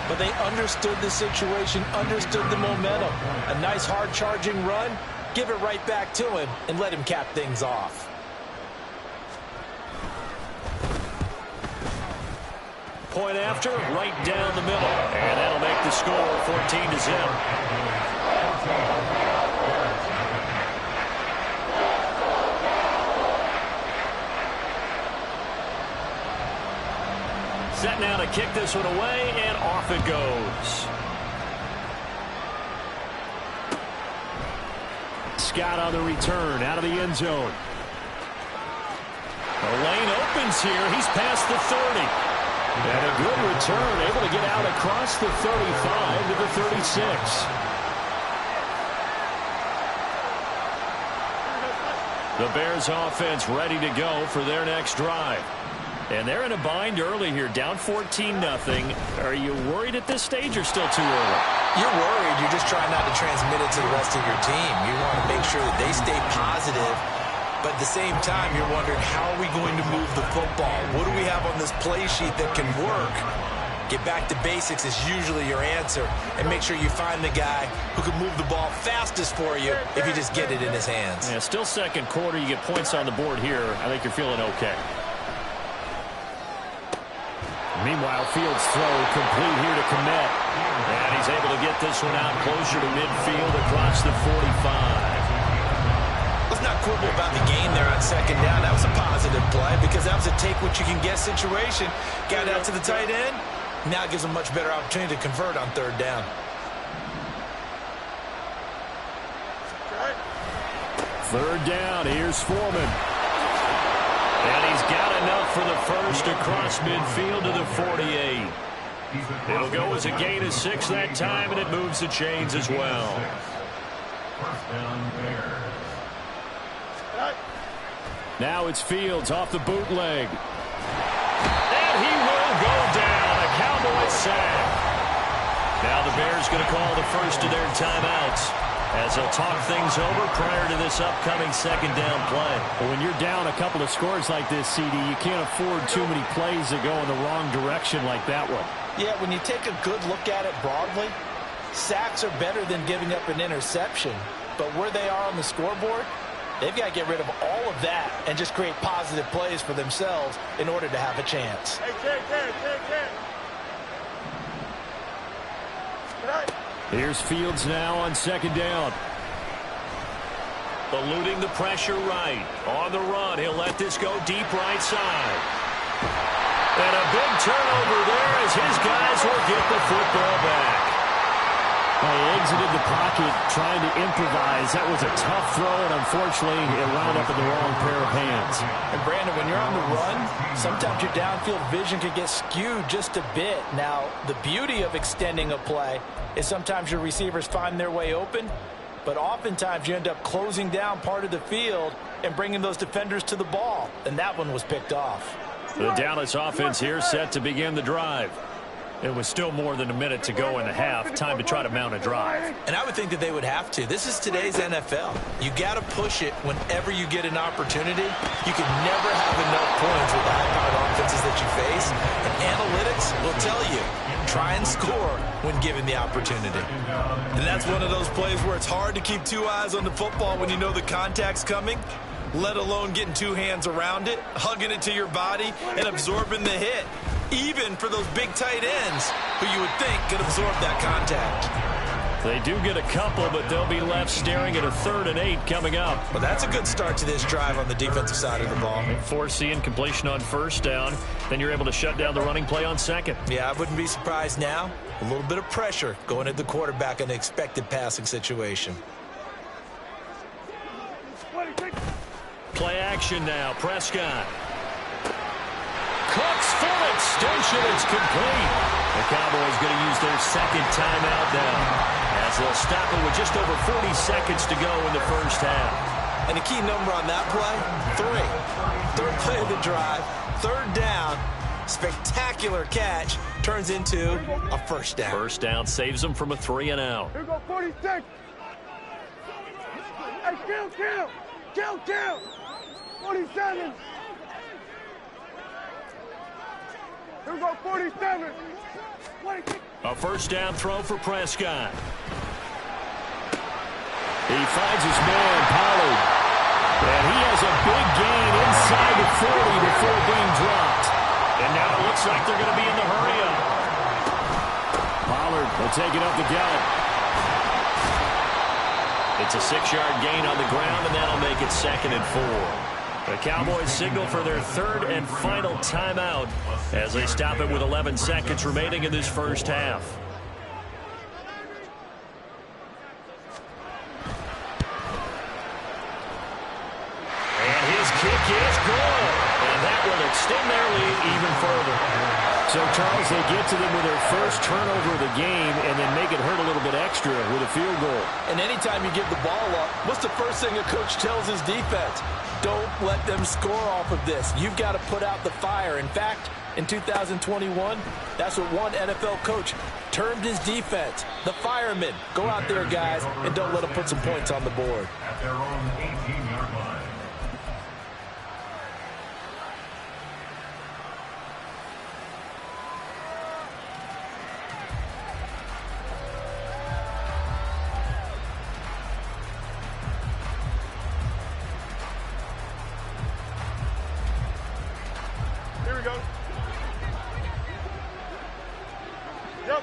but they understood the situation, understood the momentum. A nice hard-charging run, give it right back to him, and let him cap things off. Point after, right down the middle. And that'll make the score 14-0. Set now to kick this one away, and off it goes. Scott on the return, out of the end zone. The lane open. opens here. He's past the 30. And a good return, able to get out across the 35 to the 36. The Bears offense ready to go for their next drive. And they're in a bind early here, down 14-0. Are you worried at this stage or still too early? You're worried. You're just trying not to transmit it to the rest of your team. You want to make sure that they stay positive. But at the same time, you're wondering, how are we going to move the football? What do we have on this play sheet that can work? Get back to basics is usually your answer. And make sure you find the guy who can move the ball fastest for you if you just get it in his hands. Yeah, still second quarter. You get points on the board here. I think you're feeling okay. Meanwhile, Fields' throw complete here to Met. And he's able to get this one out closer to midfield across the 45. Let's not quibble about the gain there on second down. That was a positive play because that was a take-what-you-can-get situation. Got out to the tight end. Now gives them a much better opportunity to convert on third down. Third down. Here's Foreman. And he's got enough for the first across midfield to the 48. It'll go as a gain of 6 that time, and it moves the chains as well. First down, Bears. Now it's Fields off the bootleg. And he will go down. A Cowboy sack. Now the Bears going to call the first of their timeouts as they'll talk things over prior to this upcoming second down play. Well, when you're down a couple of scores like this, CD, you can't afford too many plays that go in the wrong direction like that one. Yeah, when you take a good look at it broadly, sacks are better than giving up an interception. But where they are on the scoreboard, they've got to get rid of all of that and just create positive plays for themselves in order to have a chance. Here's Fields now on second down. Eluding the pressure right. On the run, he'll let this go deep right side. And a big turnover there as his guys will get the football back. He exited the pocket trying to improvise. That was a tough throw, and unfortunately, it wound up in the wrong pair of hands. And Brandon, when you're on the run, sometimes your downfield vision can get skewed just a bit. Now, the beauty of extending a play is sometimes your receivers find their way open, but oftentimes you end up closing down part of the field and bringing those defenders to the ball, and that one was picked off. The Dallas offense here set to begin the drive. It was still more than a minute to go in the half. Time to try to mount a drive. And I would think that they would have to. This is today's NFL. You got to push it whenever you get an opportunity. You can never have enough points with the high-powered offenses that you face. And analytics will tell you, try and score when given the opportunity. And that's one of those plays where it's hard to keep two eyes on the football when you know the contact's coming, let alone getting two hands around it, hugging it to your body, and absorbing the hit. Even for those big tight ends who you would think could absorb that contact. They do get a couple, but they'll be left staring at a 3rd and 8 coming up. Well, that's a good start to this drive on the defensive side of the ball. Forcing completion on first down. Then you're able to shut down the running play on second. Yeah, I wouldn't be surprised now. A little bit of pressure going at the quarterback in an expected passing situation. Play action now. Prescott. Cooks full extension. It's complete. The Cowboys going to use their second timeout now as they'll stop it with just over 40 seconds to go in the first half. And the key number on that play, 3. Third play of the drive, third down, spectacular catch, turns into a first down. First down saves them from a 3 and out. Here we go, 46. Hey, kill. 47. Here we go, 47. A first down throw for Prescott. He finds his man, Pollard. And he has a big gain inside the 40 before being dropped. And now it looks like they're going to be in the hurry-up. Pollard will take it up the gut. It's a 6-yard gain on the ground, and that'll make it 2nd and 4. The Cowboys signal for their 3rd and final timeout as they stop it with 11 seconds remaining in this first half. And his kick is good. And that one a extend their lead even further. So, Charles, they get to them with their first turnover of the game and then make it hurt a little bit extra with a field goal. And anytime you give the ball up, what's the first thing a coach tells his defense? Don't let them score off of this. You've got to put out the fire. In fact, in 2021, that's what one NFL coach termed his defense, the firemen. Go out there, guys, and don't let them put some points on the board. At their own 18-yard line. Here we go. Yep.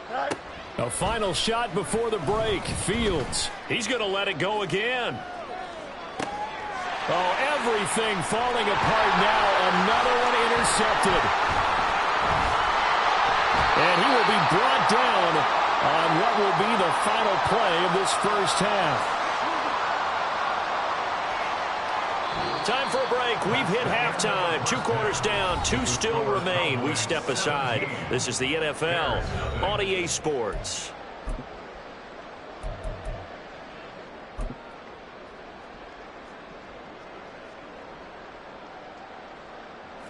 All right. A final shot before the break. Fields. He's going to let it go again. Oh, everything falling apart now. Another one intercepted. And he will be brought down on what will be the final play of this first half. Time for a break. We've hit halftime. 2 quarters down. 2 still remain. We step aside. This is the NFL on EA Sports.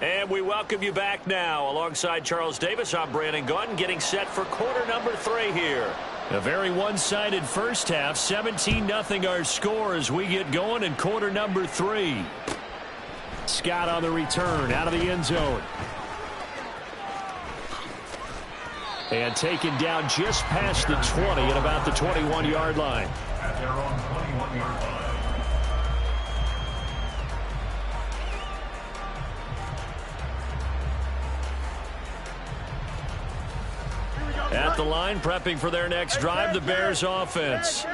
And we welcome you back now. Alongside Charles Davis, I'm Brandon Gaudin, getting set for quarter number 3 here. A very one-sided first half. 17-0 our score as we get going in quarter number 3. Scott on the return out of the end zone. And taken down just past the 20 at about the 21-yard line. At their own 21-yard line. At the line, prepping for their next drive, the Bears offense.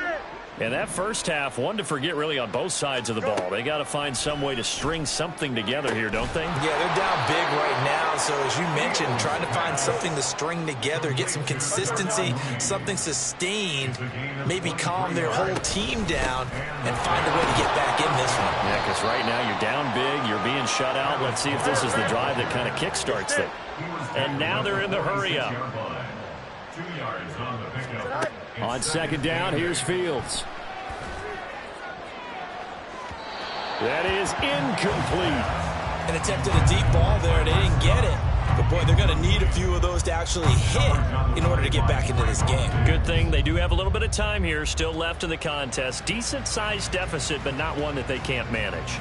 And that first half, one to forget really on both sides of the ball. They got to find some way to string something together here, don't they? Yeah, they're down big right now. So as you mentioned, trying to find something to string together, get some consistency, something sustained, maybe calm their whole team down and find a way to get back in this one. Yeah, because right now you're down big, you're being shut out. Let's see if this is the drive that kind of kickstarts them. And now they're in the hurry-up. 2 yards on the pickup. On second down, here's Fields. That is incomplete. And attempted a deep ball there, and they didn't get it. But, boy, they're going to need a few of those to actually hit in order to get back into this game. Good thing they do have a little bit of time here still left in the contest. Decent-sized deficit, but not one that they can't manage.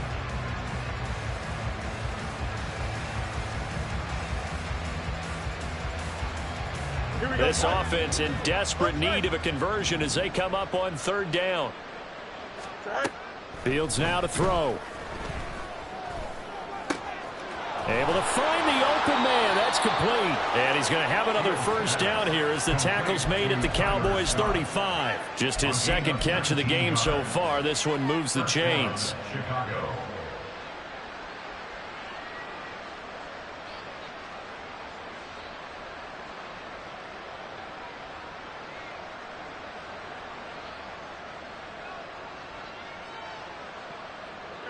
This offense in desperate need of a conversion as they come up on third down. Fields now to throw. Able to find the open man. That's complete. And he's going to have another first down here as the tackle's made at the Cowboys 35. Just his second catch of the game so far. This one moves the chains. Chicago.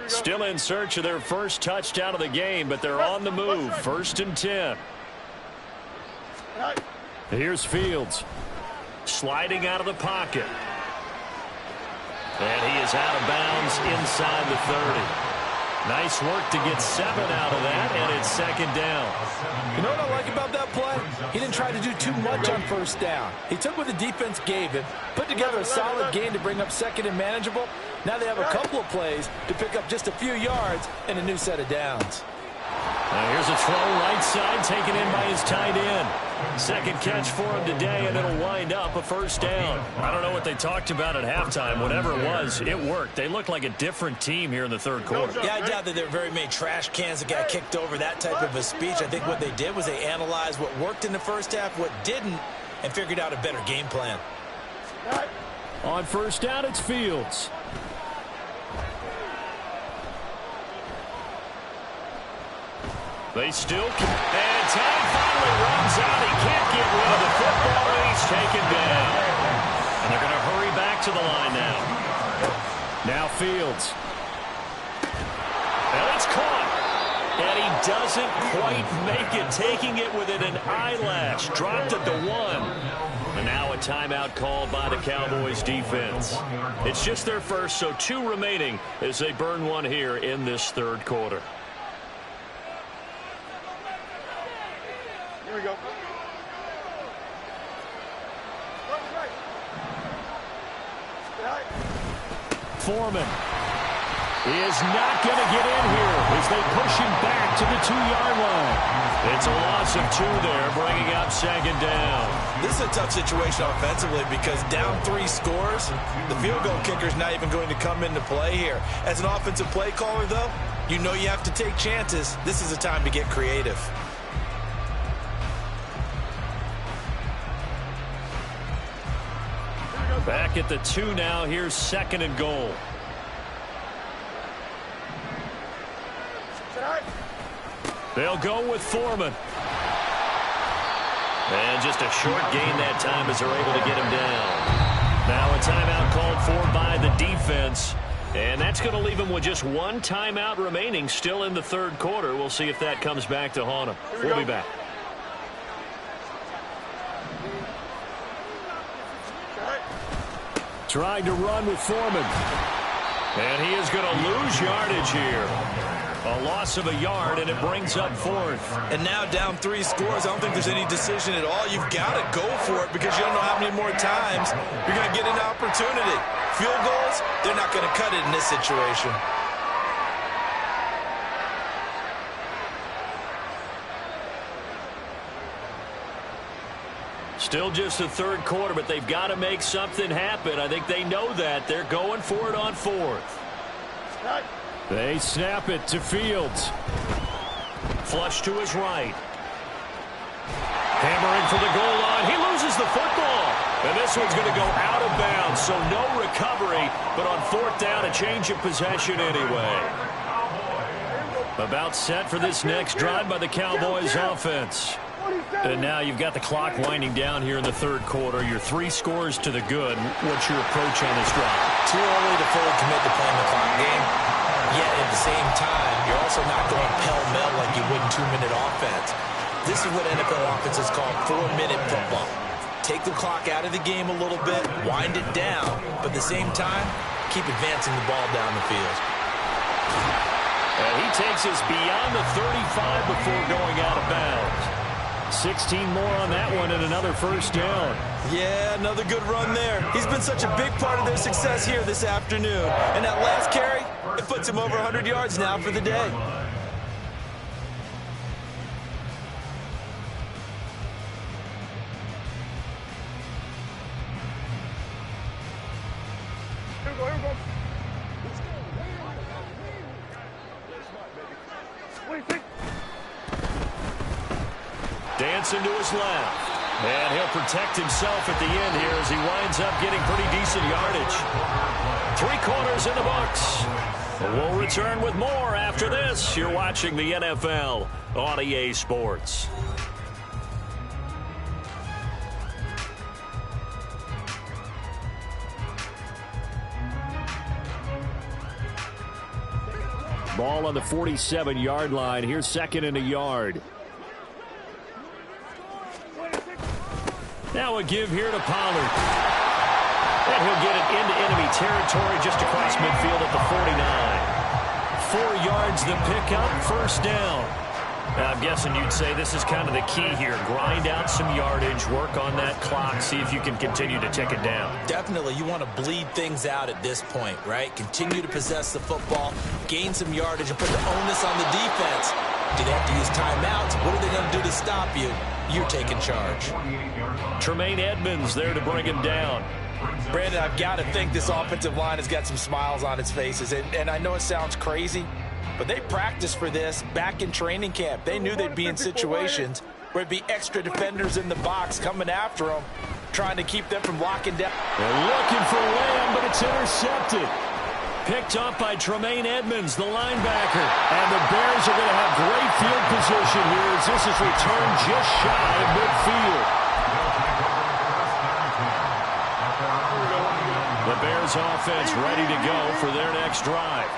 Still in search of their first touchdown of the game, but they're on the move. 1st and 10. Here's Fields. Sliding out of the pocket. And he is out of bounds inside the 30. Nice work to get 7 out of that, and it's second down. You know what I like about that play? He didn't try to do too much on first down. He took what the defense gave him, put together a solid game to bring up second and manageable. Now they have a couple of plays to pick up just a few yards and a new set of downs. Now here's a throw right side taken in by his tight end. Second catch for him today, and it'll wind up a first down. I don't know what they talked about at halftime. Whatever it was, it worked. They look like a different team here in the third quarter. Yeah, I doubt that there are very many trash cans that got kicked over, that type of a speech. I think what they did was they analyzed what worked in the first half, what didn't, and figured out a better game plan. On first down, it's Fields. They still can. And time finally runs out. He can't get rid of the football, and he's taken down. And they're going to hurry back to the line now. Now Fields. caught. And he doesn't quite make it, taking it within an eyelash. Dropped at the 1. And now a timeout called by the Cowboys defense. It's just their first, so 2 remaining as they burn one here in this third quarter. Here we go. Foreman is not going to get in here as they push him back to the 2-yard line. It's a loss of 2 there, bringing up second down. This is a tough situation offensively because down 3 scores, the field goal kicker's not even going to come into play here. As an offensive play caller, though, you know you have to take chances. This is a time to get creative. Back at the 2 now. Here's second and goal. They'll go with Foreman. And just a short gain that time as they're able to get him down. Now a timeout called for by the defense. And that's going to leave him with just 1 timeout remaining still in the third quarter. We'll see if that comes back to haunt him. We'll be back. Trying to run with Foreman. And he is going to lose yardage here. A loss of a yard, and it brings up 4th. And now down 3 scores, I don't think there's any decision at all. You've got to go for it because you don't know how many more times you're going to get an opportunity. Field goals, they're not going to cut it in this situation. Still just the third quarter, but they've got to make something happen. I think they know that. They're going for it on 4th. They snap it to Fields. Flush to his right. Hammering for the goal line. He loses the football. And this one's going to go out of bounds, so no recovery. But on 4th down, a change of possession anyway. About set for this next drive by the Cowboys offense. And now you've got the clock winding down here in the third quarter. Your 3 scores to the good. What's your approach on this drive? Too early to fully commit to playing the clock game. Yet at the same time, you're also not going pell-mell like you would in 2-minute offense. This is what NFL offenses call 4-minute football. Take the clock out of the game a little bit, wind it down, but at the same time, keep advancing the ball down the field. And he takes us beyond the 35 before going out of bounds. 16 more on that one and another first down. Yeah, another good run there. He's been such a big part of their success here this afternoon. And that last carry, it puts him over 100 yards now for the day. Dancing to his left. And he'll protect himself at the end here as he winds up getting pretty decent yardage. 3 quarters in the books. We'll return with more after this. You're watching the NFL on EA Sports. Ball on the 47-yard line. Here's second and a yard. Now a give here to Pollard. And he'll get it into enemy territory just across midfield at the 49. 4 yards the pickup, first down. Now, I'm guessing you'd say this is kind of the key here. Grind out some yardage, work on that clock, see if you can continue to tick it down. Definitely, you want to bleed things out at this point, right? Continue to possess the football, gain some yardage, and put the onus on the defense. Do they have to use timeouts? What are they going to do to stop you? You're taking charge. Tremaine Edmonds there to bring him down. Brandon, I've got to think this offensive line has got some smiles on its faces. And I know it sounds crazy, but they practiced for this back in training camp. They knew they'd be in situations where there'd be extra defenders in the box coming after them, trying to keep them from locking down. They're looking for Lamb, but it's intercepted. Picked up by Tremaine Edmonds, the linebacker. And the Bears are going to have great field position here as this is returned just shy of midfield. The Bears offense ready to go for their next drive.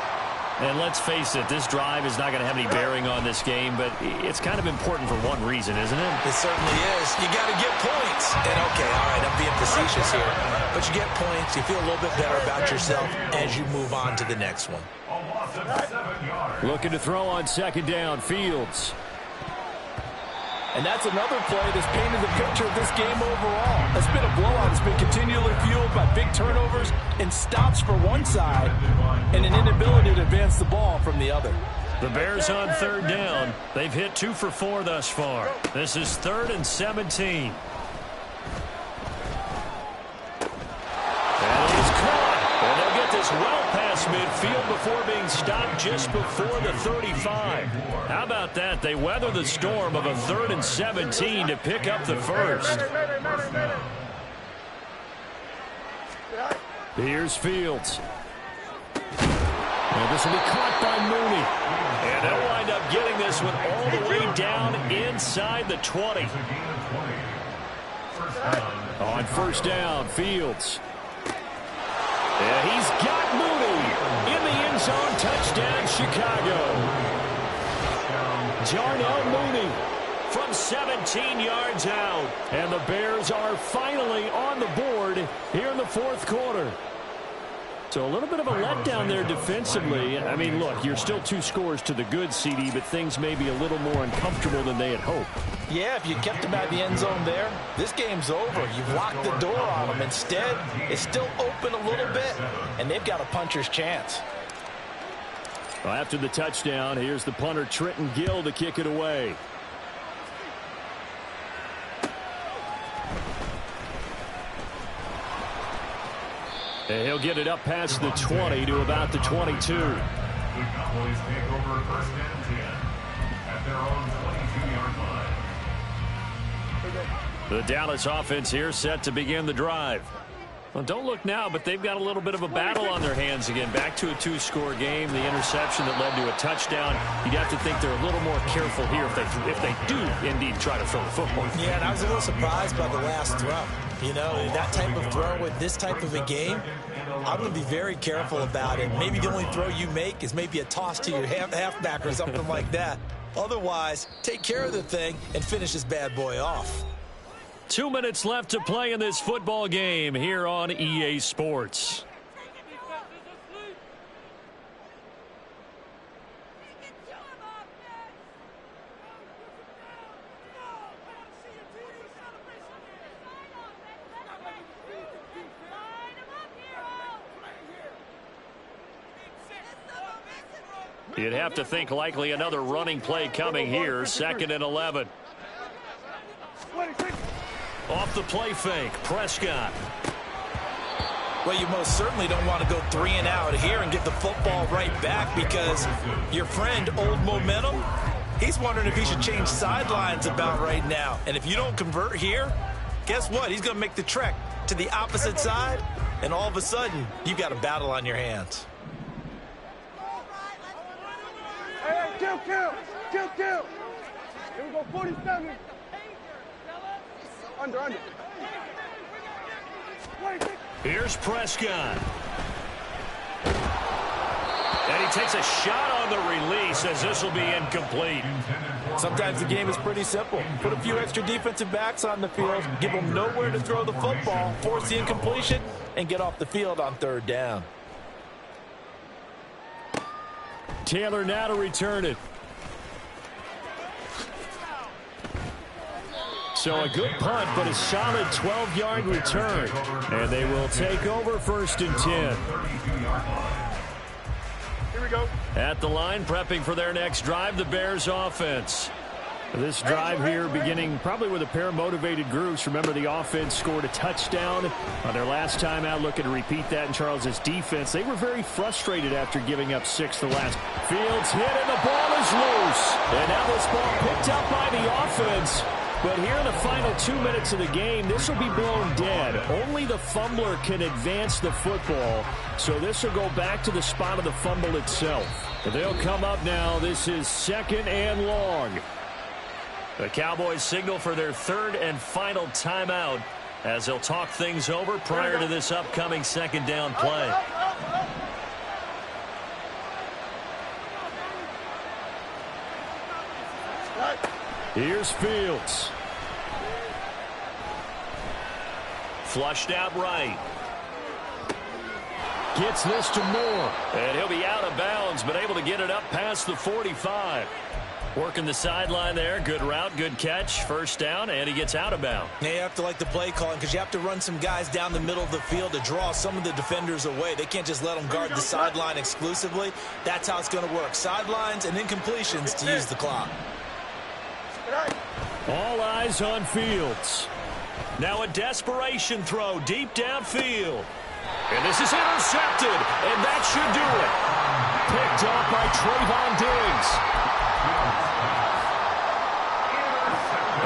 And let's face it, this drive is not going to have any bearing on this game, but it's kind of important for one reason, isn't it? It certainly is. You got to get points. And, okay, all right, I'm being facetious here. But you get points, you feel a little bit better about yourself as you move on to the next one. Looking to throw on second down, Fields. And that's another play that's painted the picture of this game overall. It's been a blowout. It's been continually fueled by big turnovers and stops for one side and an inability to advance the ball from the other. The Bears on third down. They've hit 2 for 4 thus far. This is 3rd and 17. And he's caught. And they'll get this well past midfield before being stopped just before the 35. How about that? They weather the storm of a 3rd and 17 to pick up the first. Here's Fields. And this will be caught by Mooney. And they'll wind up getting this one all the way down inside the 20. On first down, Fields. And he's got Mooney in the end zone. Touchdown, Chicago. Darnell Mooney from 17 yards out. And the Bears are finally on the board here in the 4th quarter. So a little bit of a letdown there defensively. I mean, look, you're still 2 scores to the good, CD, but things may be a little more uncomfortable than they had hoped. Yeah, if you kept them at the end zone there, this game's over. You've locked the door on them. Instead, it's still open a little bit, and they've got a puncher's chance. Well, after the touchdown, here's the punter, Trenton Gill, to kick it away. And he'll get it up past the 20 to about the 22. The Cowboys take over 1st and 10 at their own 22-yard line. The Dallas offense here set to begin the drive. Well, don't look now, but they've got a little bit of a battle on their hands again. Back to a 2-score game. The interception that led to a touchdown. You'd have to think they're a little more careful here if they do indeed try to throw the football. Yeah, and I was a little surprised by the last throw. You know, that type of throw with this type of a game, I'm going to be very careful about it. Maybe the only throw you make is maybe a toss to your halfback or something like that. Otherwise, take care of the thing and finish this bad boy off. 2 minutes left to play in this football game here on EA Sports. You'd have to think likely another running play coming here. 2nd and 11. Off the play fake, Prescott. Well, you most certainly don't want to go 3 and out here and get the football right back, because your friend, Old Momentum, he's wondering if he should change sidelines about right now. And if you don't convert here, guess what? He's going to make the trek to the opposite side, and all of a sudden, you've got a battle on your hands. Hey, kill. Here we go, 47. Under. Here's Prescott. And he takes a shot on the release as this will be incomplete. Sometimes the game is pretty simple. Put a few extra defensive backs on the field, give them nowhere to throw the football, force the incompletion, and get off the field on 3rd down. Taylor now to return it. So a good punt, but a solid 12-yard return. And they will take over 1st and 10. Here we go. At the line, prepping for their next drive, the Bears offense. This drive here beginning probably with a pair of motivated groups. Remember, the offense scored a touchdown on their last time out. Looking to repeat that in Charles's defense. They were very frustrated after giving up 6 the last. Fields hit and the ball is loose. And now this ball picked up by the offense. But here in the final 2 minutes of the game, this will be blown dead. Only the fumbler can advance the football. So this will go back to the spot of the fumble itself. But they'll come up now. This is 2nd and long. The Cowboys signal for their 3rd and final timeout as they'll talk things over prior to this upcoming 2nd down play. Here's Fields. Flushed out right. Gets this to Moore. And he'll be out of bounds, but able to get it up past the 45. Working the sideline there. Good route, good catch. First down, and he gets out of bounds. Yeah, you have to like the play calling because you have to run some guys down the middle of the field to draw some of the defenders away. They can't just let them guard the sideline exclusively. That's how it's going to work. Sidelines and incompletions to use the clock. All eyes on Fields. Now a desperation throw deep downfield. And this is intercepted, and that should do it. Picked up by Trayvon Diggs.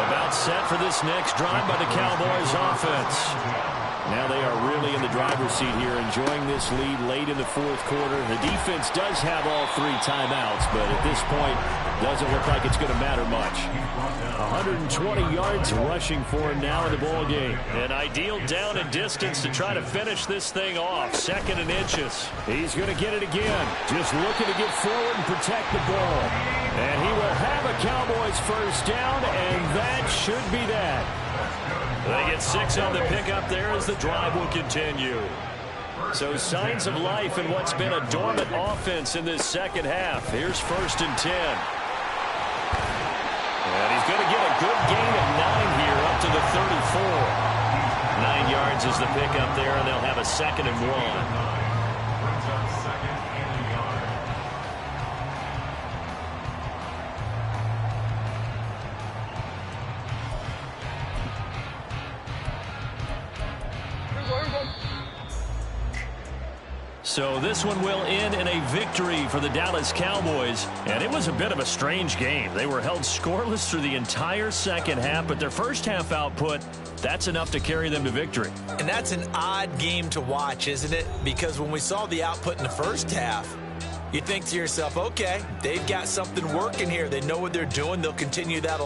About set for this next drive by the Cowboys offense. Now they are really in the driver's seat here, enjoying this lead late in the fourth quarter. The defense does have all 3 timeouts, but at this point, doesn't look like it's going to matter much. 120 yards rushing for him now in the ball game. An ideal down and distance to try to finish this thing off. 2nd and inches. He's going to get it again. Just looking to get forward and protect the ball. And he will have a Cowboys first down, and that should be that. They get 6 on the pickup there as the drive will continue. So signs of life in what's been a dormant offense in this second half. Here's 1st and 10. And he's going to get a good gain of 9 here up to the 34. 9 yards is the pickup there, and they'll have a 2nd and 1. So this one will end in a victory for the Dallas Cowboys. And it was a bit of a strange game. They were held scoreless through the entire second half, but their first half output, that's enough to carry them to victory. And that's an odd game to watch, isn't it? Because when we saw the output in the first half, you think to yourself, okay, they've got something working here. They know what they're doing. They'll continue that